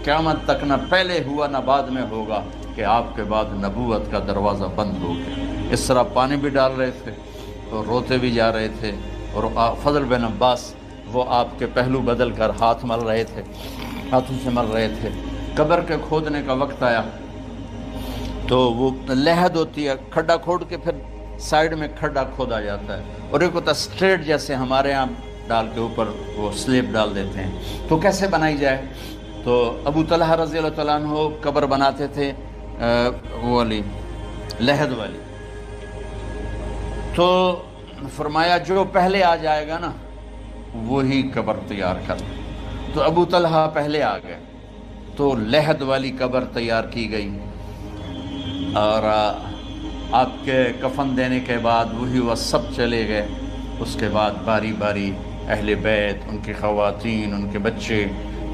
قیامت تک نہ پہلے ہوا نہ بعد میں ہوگا، کہ آپ کے بعد نبوت کا دروازہ بند ہو گیا۔ اس طرح پانی بھی ڈال رہے تھے اور روتے بھی جا رہے تھے، اور فضل بن عباس وہ آپ کے پہلو بدل کر ہاتھ مل رہے تھے، ہاتھوں سے مل رہے تھے۔ قبر کے کھودنے کا وقت آیا تو وہ لحد ہوتی ہے، کھڈا کھود کے پھر سائیڈ میں کھڈا کھودا جاتا ہے، اور ایک ہوتا اسٹریٹ جیسے ہمارے ہاں ڈال کے اوپر وہ سلیب ڈال دیتے ہیں۔ تو کیسے بنائی جائے؟ تو ابو طلحہ رضی اللہ تعالیٰ عنہ قبر بناتے تھے وہ والی لحد والی۔ تو فرمایا جو پہلے آ جائے گا نا وہی قبر تیار کر۔ تو ابو طلحہ پہلے آ گئے، تو لحد والی قبر تیار کی گئی، اور آپ کے کفن دینے کے بعد وہی وہ سب چلے گئے۔ اس کے بعد باری باری اہل بیت، ان کی خواتین، ان کے بچے،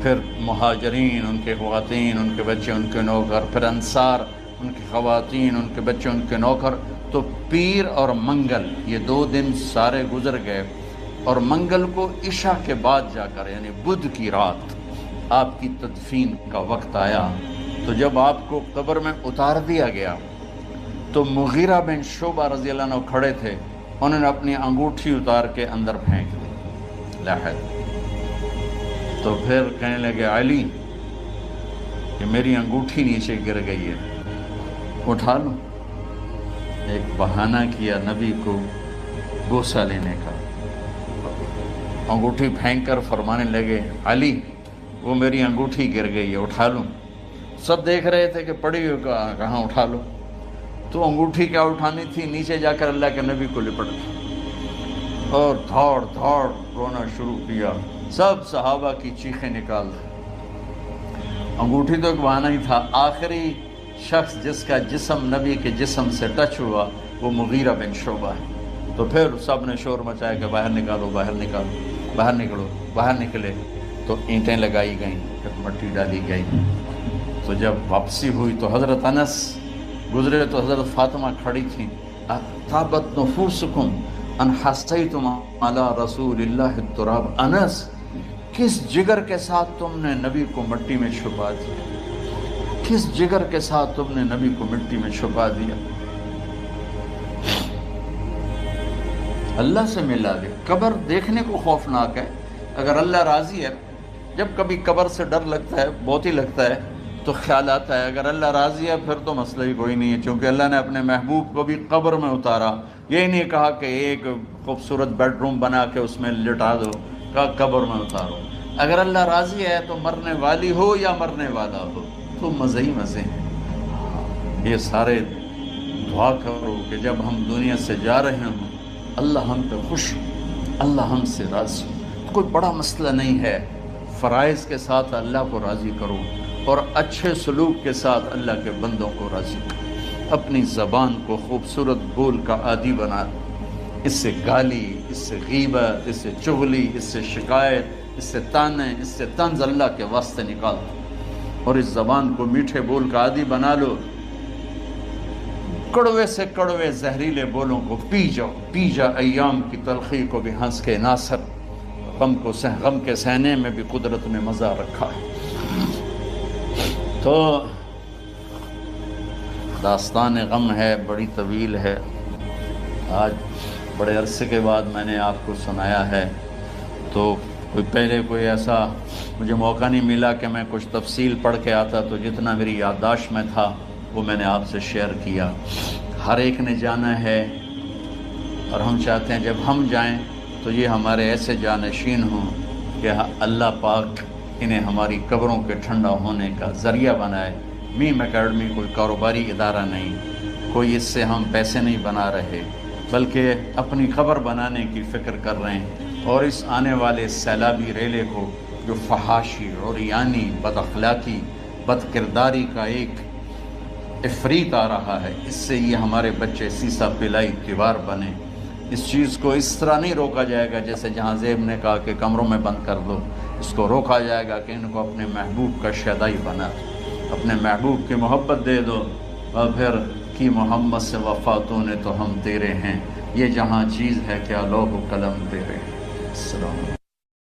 پھر مہاجرین، ان کے خواتین، ان کے بچے، ان کے نوکر، پھر انصار، ان کی خواتین، ان کے بچے، ان کے نوکر۔ تو پیر اور منگل یہ 2 دن سارے گزر گئے، اور منگل کو عشاء کے بعد جا کر یعنی بدھ کی رات آپ کی تدفین کا وقت آیا۔ تو جب آپ کو قبر میں اتار دیا گیا تو مغیرہ بن شعبہ رضی اللہ عنہ کھڑے تھے، انہوں نے اپنی انگوٹھی اتار کے اندر پھینک دی لحد۔ تو پھر کہنے لگے علی کہ میری انگوٹھی نیچے گر گئی ہے، اٹھا لو۔ ایک بہانہ کیا نبی کو بوسہ لینے کا، انگوٹھی پھینک کر فرمانے لگے علی وہ میری انگوٹھی گر گئی ہے، اٹھا لوں۔ سب دیکھ رہے تھے کہ پڑی ہوئی کہاں اٹھا لو۔ تو انگوٹھی کیا اٹھانی تھی، نیچے جا کر اللہ کے نبی کو لپٹ گئی اور دھاڑ دھاڑ رونا شروع کیا۔ سب صحابہ کی چیخیں نکال دی۔ انگوٹھی تو ایک بہانہ ہی تھا، آخری شخص جس کا جسم نبی کے جسم سے ٹچ ہوا وہ مغیرہ بن شعبہ ہے۔ تو پھر سب نے شور مچایا کہ باہر نکالو، باہر نکالو، باہر نکلو۔ باہر نکلے تو اینٹیں لگائی گئیں، پھر مٹی ڈالی گئی۔ تو جب واپسی ہوئی تو حضرت انس گزرے تو حضرت فاطمہ کھڑی تھیں، طابت نفوسکم ان حسیتم علی رسول اللہ التراب۔ انس کس جگر کے ساتھ تم نے نبی کو مٹی میں چھپا دیا، کس جگر کے ساتھ تم نے نبی کو مٹی میں چھپا دیا۔ اللہ سے ملا دے۔ قبر دیکھنے کو خوفناک ہے، اگر اللہ راضی ہے، جب کبھی قبر سے ڈر لگتا ہے، بہت ہی لگتا ہے، تو خیال آتا ہے اگر اللہ راضی ہے پھر تو مسئلہ ہی کوئی نہیں ہے، چونکہ اللہ نے اپنے محبوب کو بھی قبر میں اتارا۔ یہ نہیں کہا کہ ایک خوبصورت بیڈ روم بنا کے اس میں لٹا دو، کہا قبر میں اتارو۔ اگر اللہ راضی ہے تو مرنے والی ہو یا مرنے والا ہو تو مزے ہی مزے ہیں۔ یہ سارے دعا کرو کہ جب ہم دنیا سے جا رہے ہوں اللہ ہم پہ خوش، اللہ ہم سے راضی۔ کوئی بڑا مسئلہ نہیں ہے، فرائض کے ساتھ اللہ کو راضی کرو اور اچھے سلوک کے ساتھ اللہ کے بندوں کو راضی کرو۔ اپنی زبان کو خوبصورت بول کا عادی بنا، اس سے گالی، اس سے غیبت، اس سے چغلی، اس سے شکایت، اس سے تانے، اس سے طنز اللہ کے واسطے نکال دو، اور اس زبان کو میٹھے بول کا عادی بنا لو۔ کڑوے سے کڑوے زہریلے بولوں کو پی جاؤ، پی جا ایام کی تلخی کو بھی ہنس کے ناصر، غم کے سہنے میں بھی قدرت نے مزہ رکھا ہے۔ تو داستان غم ہے، بڑی طویل ہے، آج بڑے عرصے کے بعد میں نے آپ کو سنایا ہے، تو پہلے کوئی ایسا مجھے موقع نہیں ملا کہ میں کچھ تفصیل پڑھ کے آتا، تو جتنا میری یادداشت میں تھا وہ میں نے آپ سے شیئر کیا۔ ہر ایک نے جانا ہے، اور ہم چاہتے ہیں جب ہم جائیں تو یہ ہمارے ایسے جانشین ہوں کہ اللہ پاک انہیں ہماری قبروں کے ٹھنڈا ہونے کا ذریعہ بنائے۔ میم اکیڈمی کوئی کاروباری ادارہ نہیں، کوئی اس سے ہم پیسے نہیں بنا رہے، بلکہ اپنی قبر بنانے کی فکر کر رہے ہیں، اور اس آنے والے سیلابی ریلے کو جو فحاشی، عریانی، بد اخلاقی، بد کرداری کا ایک افریت آ رہا ہے، اس سے یہ ہمارے بچے سیسا پلائی دیوار بنے۔ اس چیز کو اس طرح نہیں روکا جائے گا جیسے جہاں زیب نے کہا کہ کمروں میں بند کر دو، اس کو روکا جائے گا کہ ان کو اپنے محبوب کا شیدائی بنا، اپنے محبوب کی محبت دے دو، اور پھر کی محمد سے وفاتوں نے تو ہم تیرے ہیں، یہ جہاں چیز ہے کیا لوح و قلم تیرے ہیں۔ السلام علیکم۔